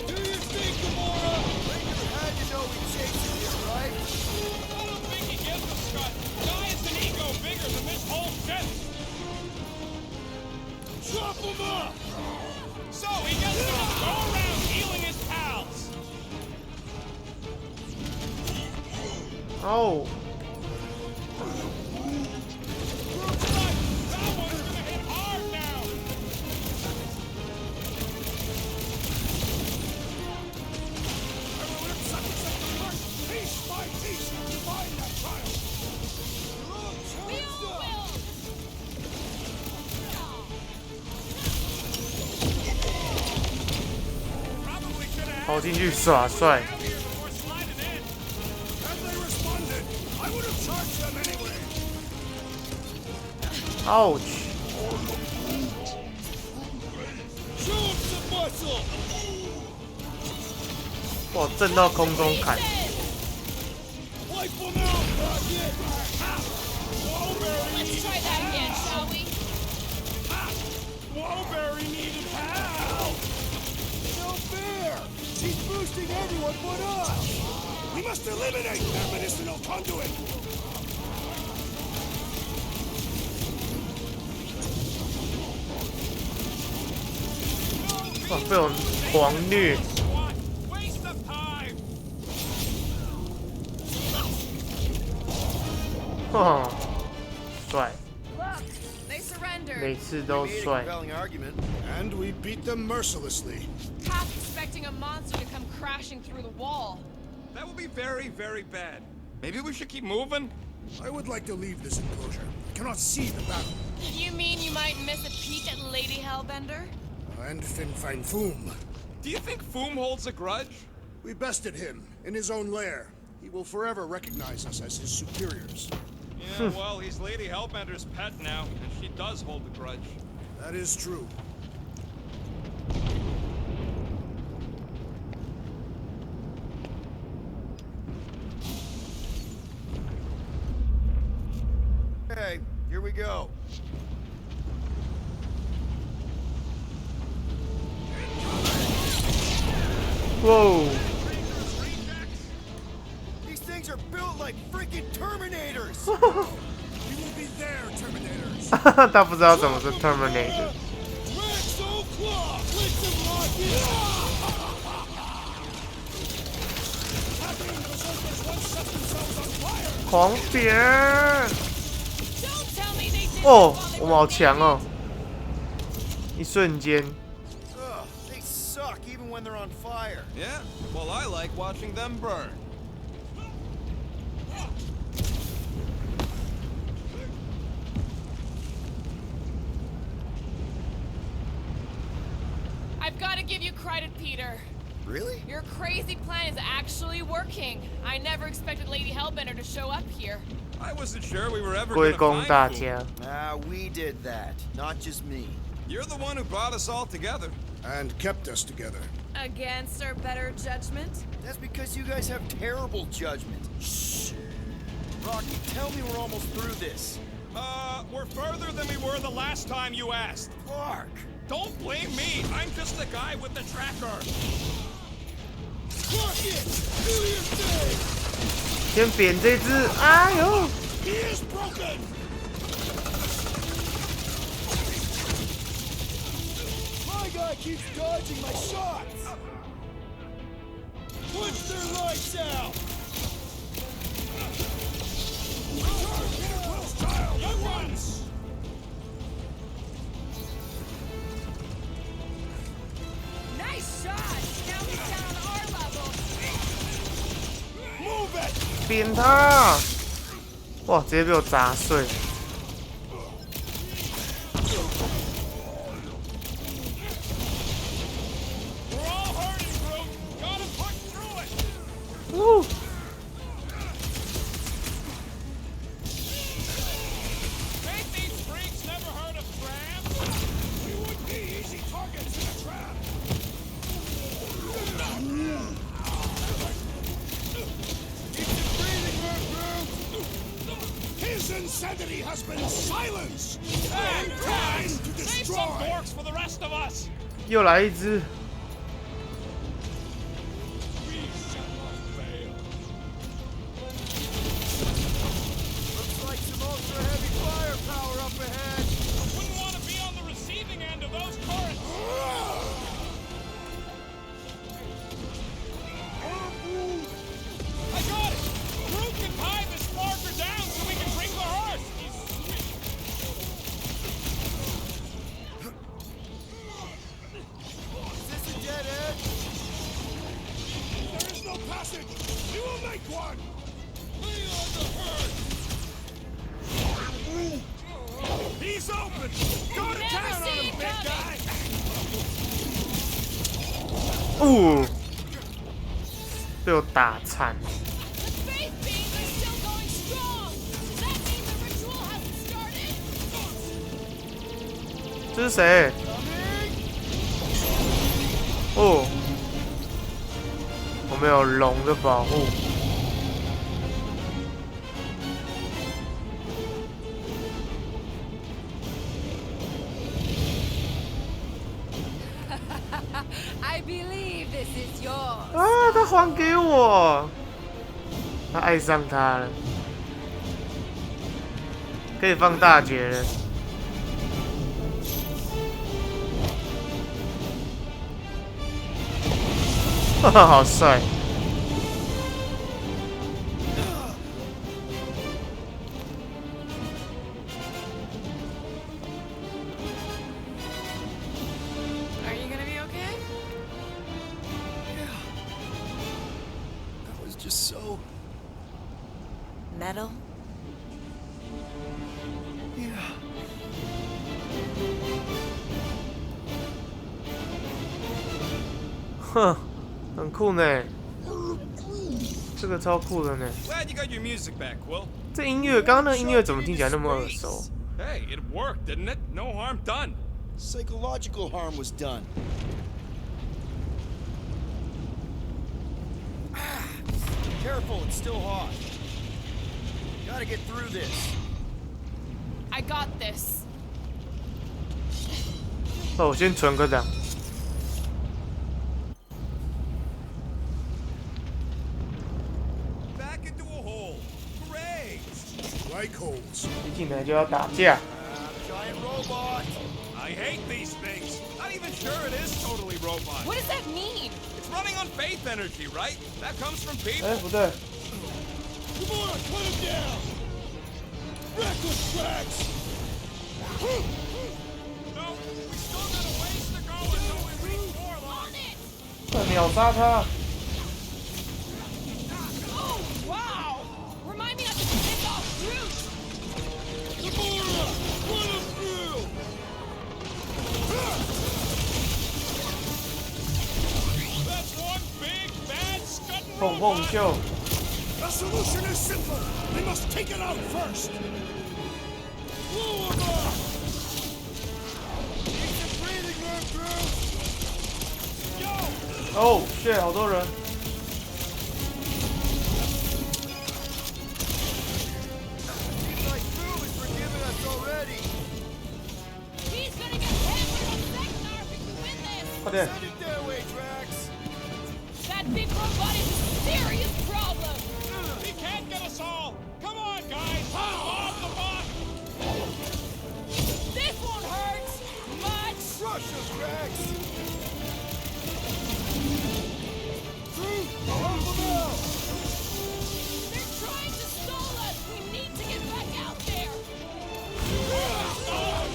Do your thing, Gamora! Ranger had to know we chased him here, right? I don't think he gives a shot. Guy has an ego bigger than this whole ship. Chop him up! So he gets to go around healing 哦，跑进去耍帅。Ouch！ 哇，震到空中砍。Let's try that again, shall we? Woberry needed help! No fair! She's boosting everyone but us! We must eliminate that medicinal conduit! 哇，被我狂虐！ Waste of time! 哈，帅， Look, they surrendered. 每次都 Made a 帅。 compelling argument. And we beat them mercilessly. Half expecting a monster to come crashing through the wall. That would be very, very bad. Maybe we should keep moving? I would like to leave this enclosure. I cannot see the battle. You mean you might miss a peek at Lady Hellbender? And Fin Fang Foom. Do you think Foom holds a grudge? We bested him in his own lair. He will forever recognize us as his superiors. Yeah, well, he's Lady Hellbender's pet now, and she does hold a grudge. That is true. Okay, here we go. Whoa！ These things are built like freaking Terminators! We will be there, Terminators. 他不知道什么是 Terminator。 狂扁！ Don't tell me they did 哦，我们好强哦！一瞬间， Ugh, they suck even when they're on fire. Yeah? Well, I like watching them burn. I've got to give you credit, Peter. Really? Your crazy plan is actually working. I never expected Lady Hellbender to show up here. I wasn't sure we were ever 归 gonna 功 find 大 Foom. 家。 We did that, not just me. You're the one who brought us all together. And kept us together. Against our better judgment? That's because you guys have terrible judgment. Shh. Rocky, tell me we're almost through this. We're further than we were the last time you asked. Clark! Don't blame me. I'm just the guy with the tracker. Rocket! Do your thing! 先扁这只，哎呦！ He is broken! My guy keeps dodging my shots! Punch their lights out. Young ones. Nice shot! Now he's down on our level. Move it. 扁他！哇，直接被我砸碎。 We're all hurting, Groot. Gotta push through it. 呜！ Ain't these freaks never heard of crabs? We would be easy targets in a trap! Keep your breathing, Groot. His insanity has been silenced! Hey, Time guys, to save some destroy! dorks for the rest of us. 又来一只。 We shall not fail. Looks like some ultra-heavy firepower up ahead. Wouldn't want to be on the receiving end of those currents. I got it. Groot can hide passage! We will make one! Lay on the herd! He's open! Go to town on him, big guy! 哦，被我打残。 The faith beams are still going strong. Does that mean the ritual hasn't started? 这是谁？哦，我们有龙的保护。I believe this is yours. 啊，他还给我，他爱上他了，可以放大绝了。哈哈，好帅！ Are you gonna be okay? That was just so. Metal? Yeah. 哼，很酷呢，这个超酷的呢。 Glad you got your music back, Quill. 这音乐，刚刚那个音乐怎么听起来那么耳熟？ Hey, it worked, didn't it? No harm done. Psychological harm was done. Careful, it's still hot. Gotta get through this. I got this. 哦，我先存个档。 Back into a hole. Great. Like holes. 一进来就要打架。 Giant robot. I hate these things. Not even sure it is totally robot. What does that mean? It's running on faith energy, right? That comes from people. 哎，不对， Come on, put him down! Reckless tracks! No, we still got a ways to go until we reach Warlock. On it! 快秒杀他！ Oh, wow! Remind me not to pick off Groot! Gamora, run him through! That's one big bad scudding 碰碰 robot. 秀， The solution is simple. We must take it out first. Blow him up! Take some breathing room, Groot! Yo! 哦，shit，好多人。 Seems like Boo is forgiving us already. He's gonna get hammered on Vector if we can win this! 快点！ Send it their way, Drax. That big robot is a serious problem! He can't get us all! Come on, guys! Off the bot! This won't hurt much! Rush us, Drax. Groot, help them out. They're trying to stall us! We need to get back out there! Oh,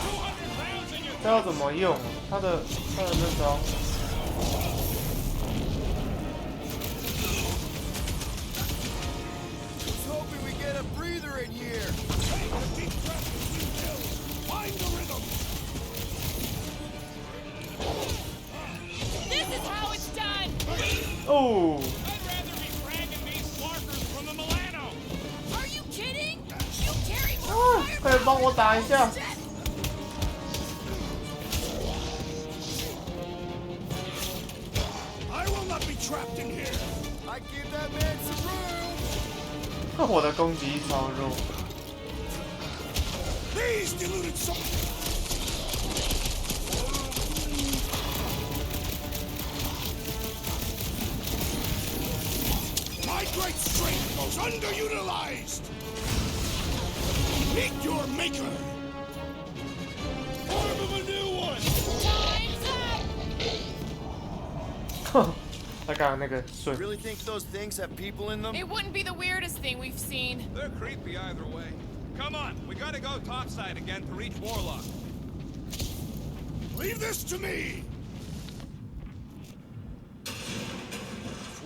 200,000 you 这要怎么用？他的那招。 Was hoping we get a breather in here. Take a deep breath between kills. Find the rhythm. This is how it's done! 哦， I'd rather be fragging these slarkers from the Milano! Are you kidding? You carry 啊 more 快点帮我打一下！ I will not be trapped in here. I give that man some room. 我的攻击力超弱。 These deluded souls. My great strength goes underutilized. Meet your maker. Form of a new one! Time's up! 哼，他刚刚那个顺。 Really think those things have people in them? It wouldn't be the weirdest thing we've seen. They're creepy either way. Come on, we gotta go topside again to reach Warlock. Leave this to me. If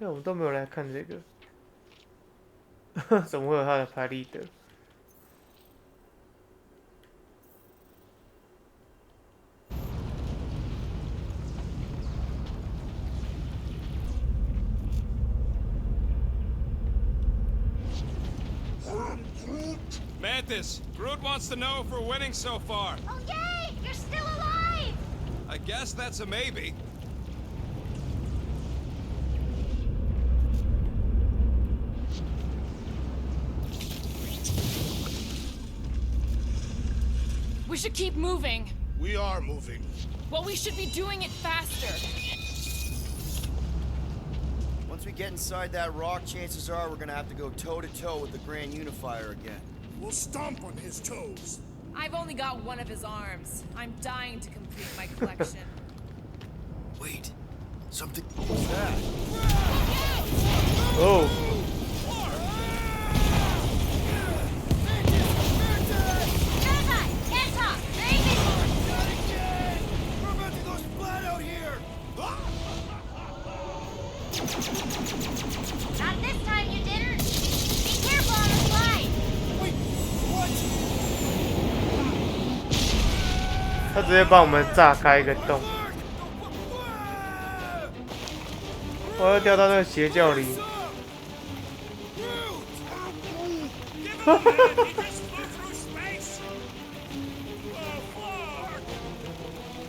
哎，我们都没有来看这个，怎么会有他的拍立得？ Mantis, Groot wants to know if we're winning so far. Oh, yay! You're still alive! I guess that's a maybe. We should keep moving. We are moving. Well, we should be doing it faster. Once we get inside that rock, chances are we're gonna have to go toe-to-toe with the Grand Unifier again. We'll stomp on his toes. I've only got one of his arms. I'm dying to complete my collection. Wait, something... What's that? Oh. We're about to go splat out here! Not this time, you didn't. Be careful on the slide. Wait, what? 他直接帮我们炸开一个洞，我要掉到那个邪教里。哈哈哈！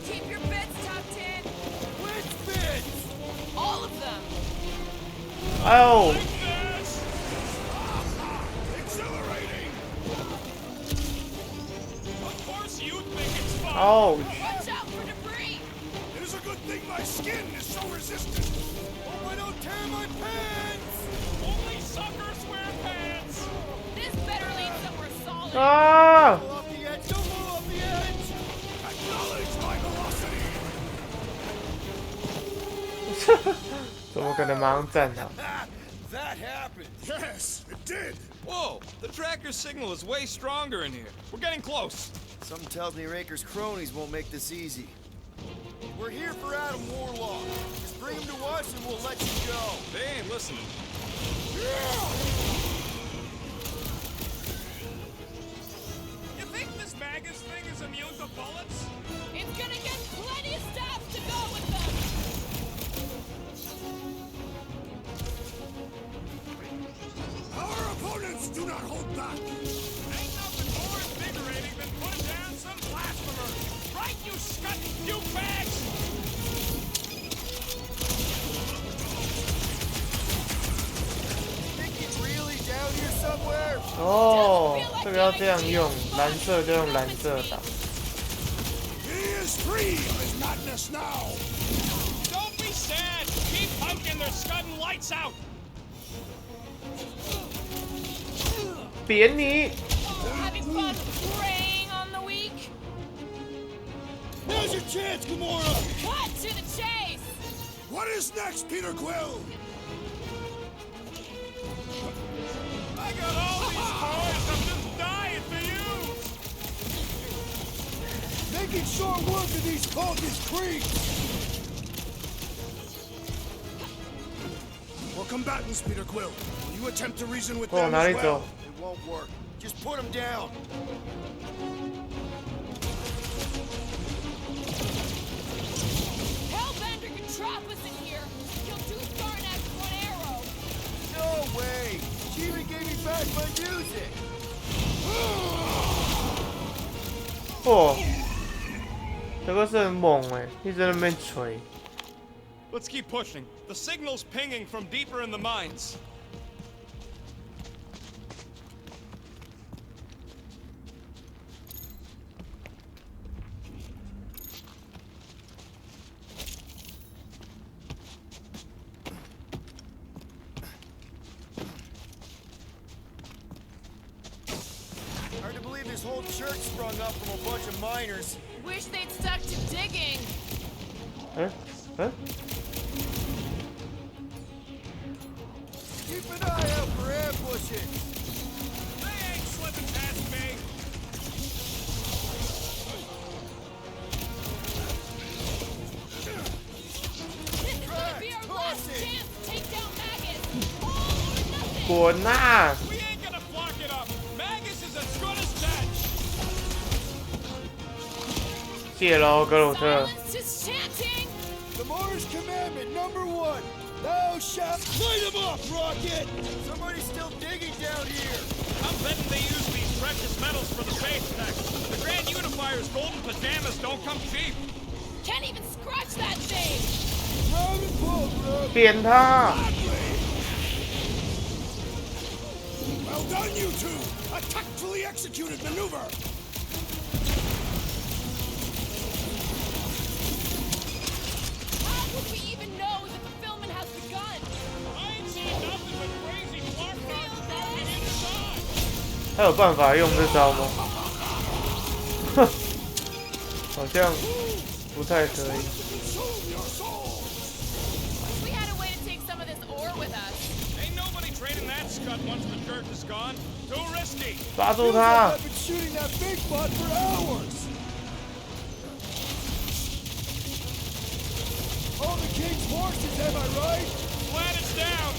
Keep your bits tucked in. Which bits? All of them. 哎呦！ Exhilarating! Of course you think it's fun. Ouch! Watch out for debris. It is a good thing my skin is so resistant. Hope I don't tear my pants! Only suckers wear pants. This better lead somewhere solid. 啊！ Go off the edge, don't go off the edge! Acknowledge my velocity. 怎么可能马上站好？ That happened! Yes, it did. Whoa, the tracker signal is way stronger in here. We're getting close. Something tells me Raker's cronies won't make this easy. We're here for Adam Warlock. Just bring him to us and we'll let you go. They ain't listening. You think this Magus thing is immune to bullets? It's gonna get plenty of stuff to go with them. Our opponents do not hold back. Ain't nothing more invigorating than putting down some blasphemers. Right, you scutting puke bags? Think he's really down here somewhere? 哦，这个要这样用，蓝色就用蓝色打。 He is free of his madness now. Don't be sad. Keep poking their scudding lights out. 扁你！ Having fun preying on the weak? Now's your chance, Gamora! Cut to the chase! What is next, Peter Quill? I got all these toys. I'm just dying to use. Making short work of these cultist creeps. We're combatants, Peter Quill. Will you attempt to reason with 哦， them 哪里 as 走 well?？ It won't work. Just put him down. Hellbender can trap us in here. Kill 2 Starnets with 1 arrow. No way! She even gave me back my music! 哦，这个是很猛哎，一直在那边锤。 Let's keep pushing. The signal's pinging from deeper in the mines. Hard to believe this whole church sprung up from a bunch of miners. Wish they'd stuck to digging. 嗯嗯， Keep an eye out for ambushes. They ain't slipping past me. This is gonna be our last chance to take down 滚啊！ We ain't gonna block it up. Magus is as good as dead. 谢喽，格鲁特。 Silence is chanting. The Mars Commandment #1. Thou shalt light him up, Rocket! Somebody's still digging down here. I'm betting they use these precious metals for the space tech. The Grand Unifier's golden pajamas don't come cheap. Can't even scratch that thing. 扁他！ Well done, you two! A tactfully executed maneuver! How would we even know that the filament has begun? I ain't seen nothing but crazy block marks marking inside. 他有办法用这招吗？哼，好像不太可以。 We had a way to take some of this ore with us. Ain't nobody trading that scud once the church is gone. Too risky. 抓住他！ I've been shooting that big bud for hours. All the king's horses, am I right? Glad it's down.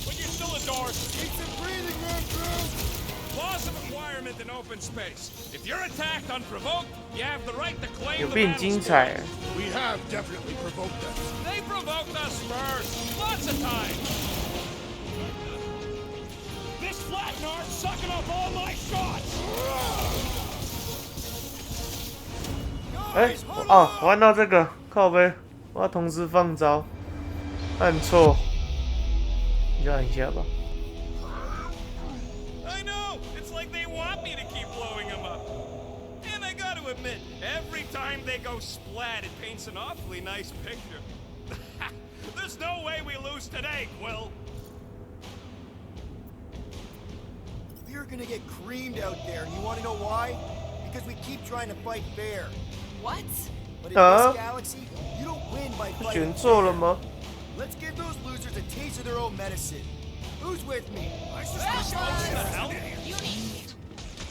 But you're still a dork. Need some breathing room, crew. Laws of acquirement in open space. If you're attacked unprovoked, you have the right to claim 有 the 变 battle 精 spoils. 彩。 We have definitely provoked them. They provoked us first. Lots of times. This flatnard's sucking up all my shots. 哎、哦，玩到这个，靠背，我要同时放招，按错，你就按一下吧。 I know. It's like they want me to keep blowing them up. And I got to admit, every time they go splat, it paints an awfully nice picture. There's no way we lose today, Quill. We're gonna get creamed out there, and you wanna know why? Because we keep trying to fight fair. What? But in this galaxy, you don't win by 选 fighting 错了 fair. 吗？ Let's give those losers a taste of their own medicine. Who's with me? Uni.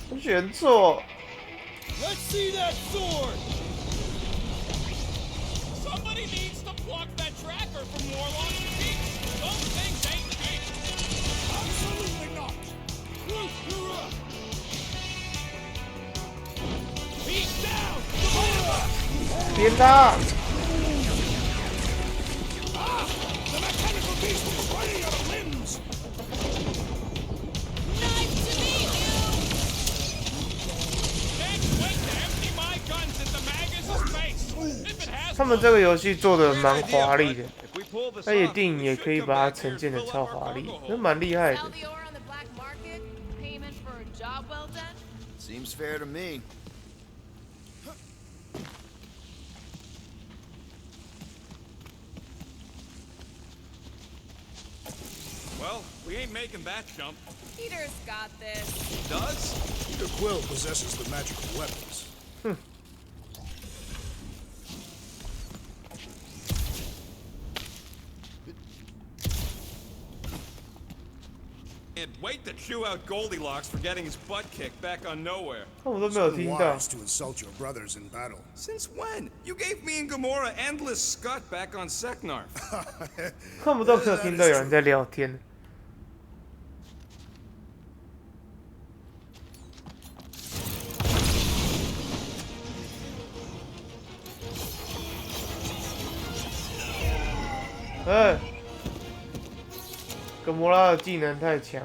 我选错。 Let's see that sword! Somebody needs to pluck that tracker from Warlock's cheeks. Those things ain't cheap. Absolutely not! Groot, you're up. He's down. 扁他！ The mechanical beast is running out of limbs! Nice to meet you. Can't wait to empty my guns into Magus' face. If it has 他们这个游戏做的蛮 Great idea, 华丽的， If we pull this 而且 off, 电影 we 也 should 可以 come 把它 back here 呈 and 现的 fill 超 up our 华丽 cargo，那蛮厉害的 Sell。the ore on the black market. Payment for a job well done. Seems fair to me. Well, we ain't making that jump. Peter's got this. He does? Peter Quill possesses the magical weapons. Can't wait to chew out Goldilocks for getting his butt kicked back on nowhere. 他们都没有听到。 Wise to insult your brothers in battle. Since when? You gave me and Gamora endless scut back on Seknarf. 看不到，可有听到有人在聊天。哎，格摩拉的技能太强。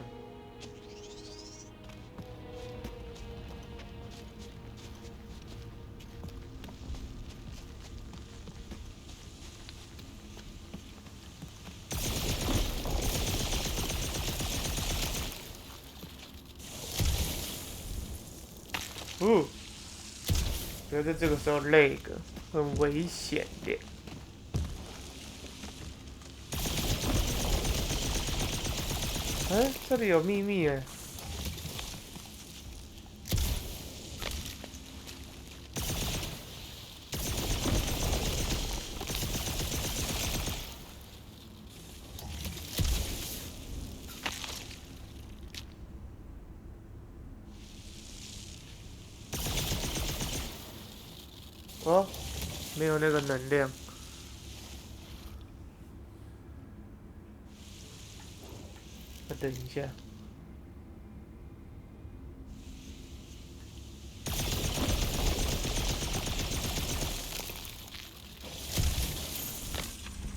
不要在这个时候累个，很危险的。哎，这里有秘密哎。哦，没有那个能量。等一下。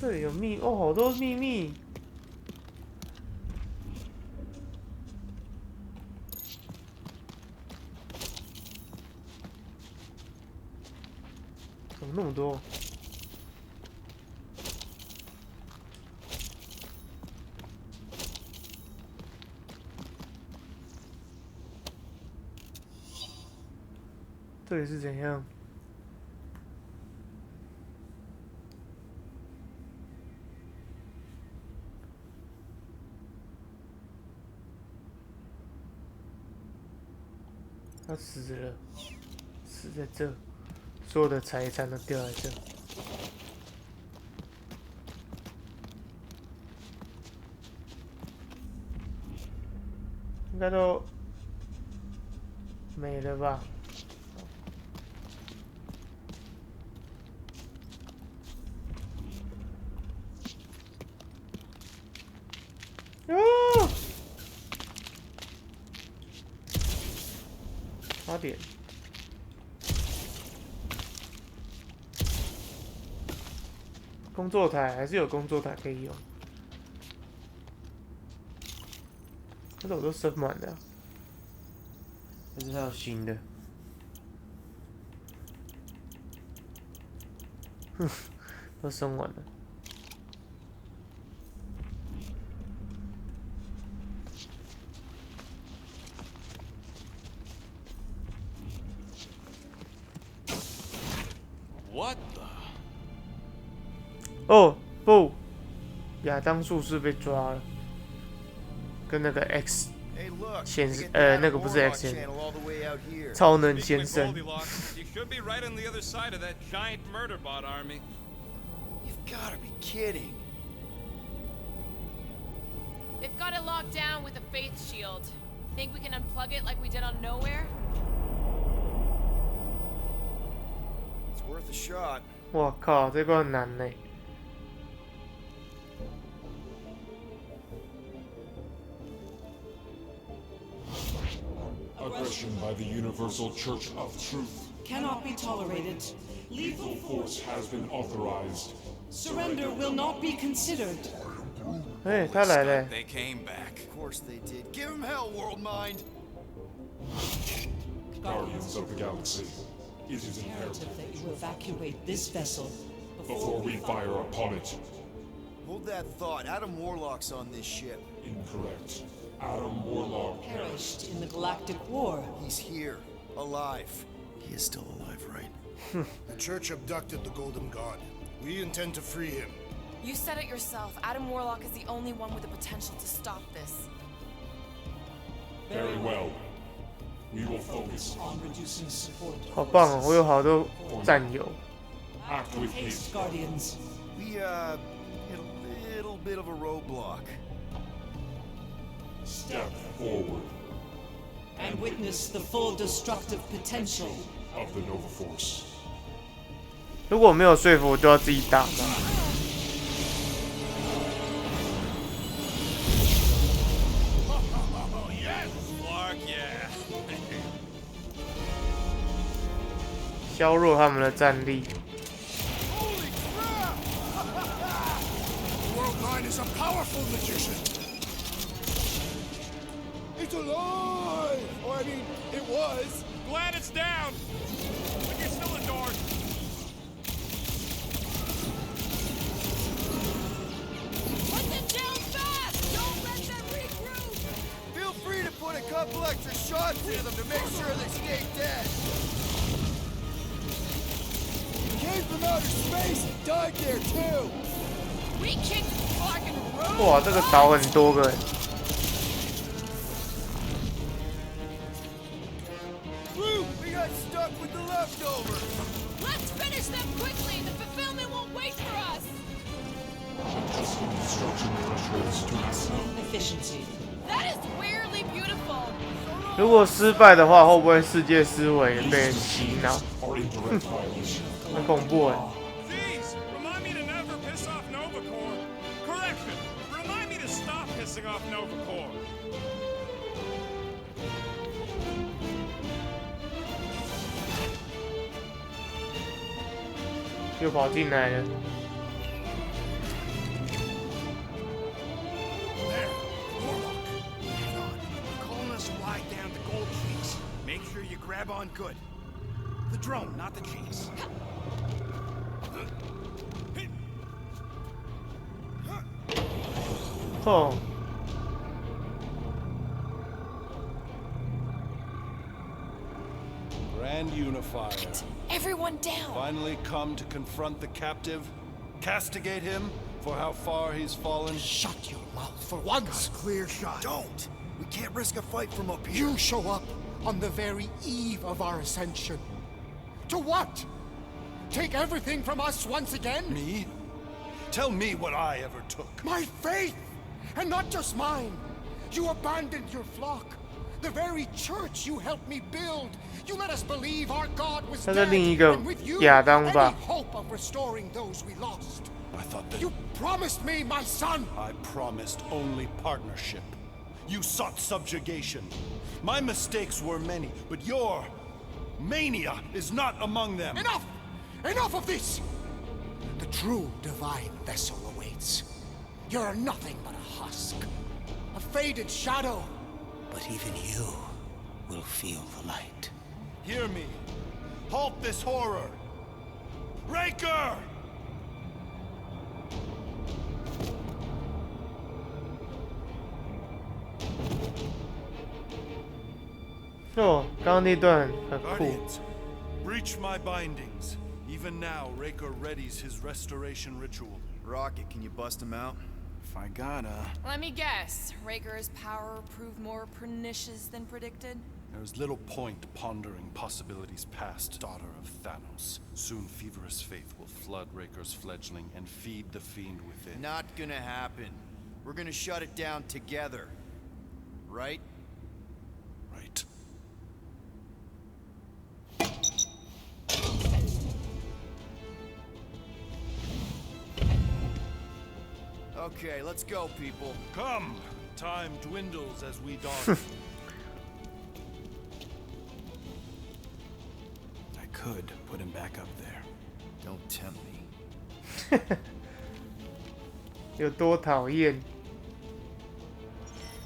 这里有秘哦，好多秘密。怎么那么多？这里是怎样？他死了，死在这，所有的财产都掉在这。应该都没了吧？啊！差点。工作台还是有工作台可以用，但是我都升满了，但是还有新的，哼，都升完了。What the? 哦不，亚当术士被抓了，跟那个 X 先生，那个不是 X 先生，超能先生。You should be right on the other side of that giant murder bot army. You've gotta be kidding. They've got it locked down with a faith shield. Think we can unplug it like we did on Nowhere? It's worth a shot. 我靠，这个很难呢。Aggression by the Universal Church of Truth cannot be tolerated. Lethal force has been authorized. Surrender will not be considered. 哎，他来了。 They came back. Of course they did. Give him hell, World Mind. Guardians of the Galaxy, it is Imperative imperative that you evacuate this vessel before we fire upon it. Hold that thought. Adam Warlock's on this ship. Incorrect. Adam Warlock perished in the Galactic War. He's here, alive. He is still alive, right? The Church abducted the Golden God. We intend to free him. You said it yourself. Adam Warlock is the only one with the potential to stop this. Very well. We will focus on reducing support. 好棒哦！我有好多战友。Act with Haste, haste. Guardians. We, hit a little bit of a roadblock. Step forward. And witness the full destructive potential of the Nova Force. 如果没有说服，我就要自己打嘛。Clark, yeah. 削弱他们的战力。 World Mind is a powerful magician. It's alive! Or, I mean, it was. Glad it's down. But you're still indoors. Put them down fast! Don't let them regroup! Feel free to put a couple extra shots in them to make sure they stay dead. Came from outer space and died there too. We kicked Clark and Rose. 哇，这个岛很多个。 We got stuck with the leftovers. Let's finish them quickly. The fulfillment won't wait for us. Adjusting destruction thresholds to maximum efficiency. That is weirdly beautiful. 如果失败的话，会不会世界思维被人洗脑？ are in direct violation. 很恐怖哎。 Jeez, remind me to never piss off Nova Corps. Correction, remind me to stop pissing blasting off Nova Core. 又跑进来了。There, Warlock. Hang on. We're calling us wide down the gold cheeks. Make sure you grab on good. The drone, not the cheeks. Oh. Grand Unifier. Everyone down! Finally come to confront the captive, castigate him for how far he's fallen. Shut your mouth for once. Clear shot. Don't! We can't risk a fight from up here. You show up on the very eve of our ascension. To what? Take everything from us once again? Me? Tell me what I ever took. My faith! And not just mine. You abandoned your flock. The very church you helped me build. You let us believe our God was dead. And with you, any hope of restoring those we lost. I thought that... You promised me, my son! I promised only partnership. You sought subjugation. My mistakes were many, but your mania is not among them. Enough! Enough of this! The true divine vessel awaits. You're nothing but a husk. A faded shadow. But even you will feel the light. Hear me. Halt this horror. Raker! 哦，刚刚那段很酷。 Guardians, breach my bindings. Even now, Raker readies his restoration ritual. Rocket, can you bust him out? If I gotta... Let me guess. Raker's power proved more pernicious than predicted? There's little point pondering possibilities past, daughter of Thanos. Soon feverous faith will flood Raker's fledgling and feed the fiend within. Not gonna happen. We're gonna shut it down together. Right? Right. Okay, let's go, people. Come! Time dwindles as we dawn. I could put him back up there. Don't tempt me. 有多讨厌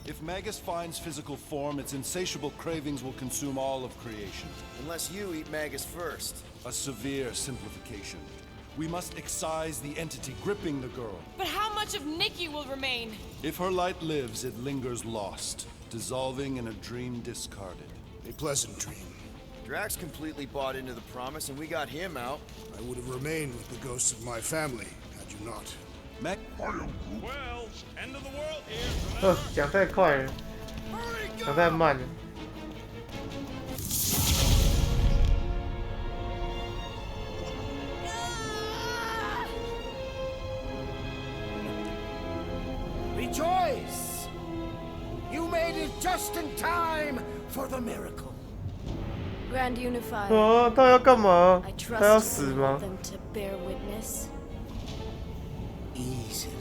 If Magus finds physical form, its insatiable cravings will consume all of creation. Unless you eat Magus first. A severe simplification. We must excise the entity gripping the girl. But how much of Nikki will remain? If her light lives, it lingers lost, dissolving in a dream discarded. A pleasant dream. Drax completely bought into the promise, and we got him out. I would have remained with the ghosts of my family, had you not. Well, end of the world here. 讲太快了，讲太慢了。 Rejoice! You made it just in time for the miracle. Grand Unifier. 哦，他要干嘛？ I 他要 trust 死 you 吗？ them to bear witness. Easily. .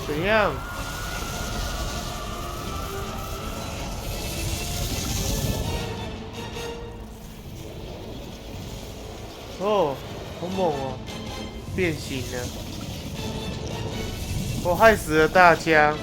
怎样？哦，好猛哦！变形了，我害死了大家。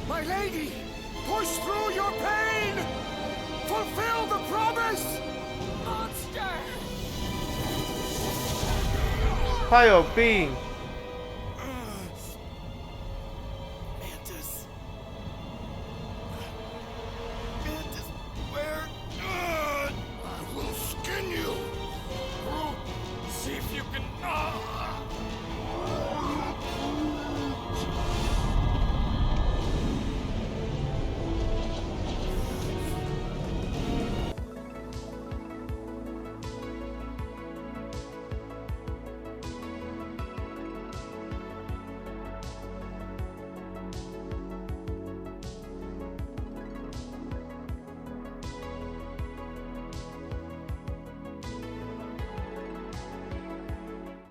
My lady, push through your pain! Fulfill the promise! Monsters 他有病。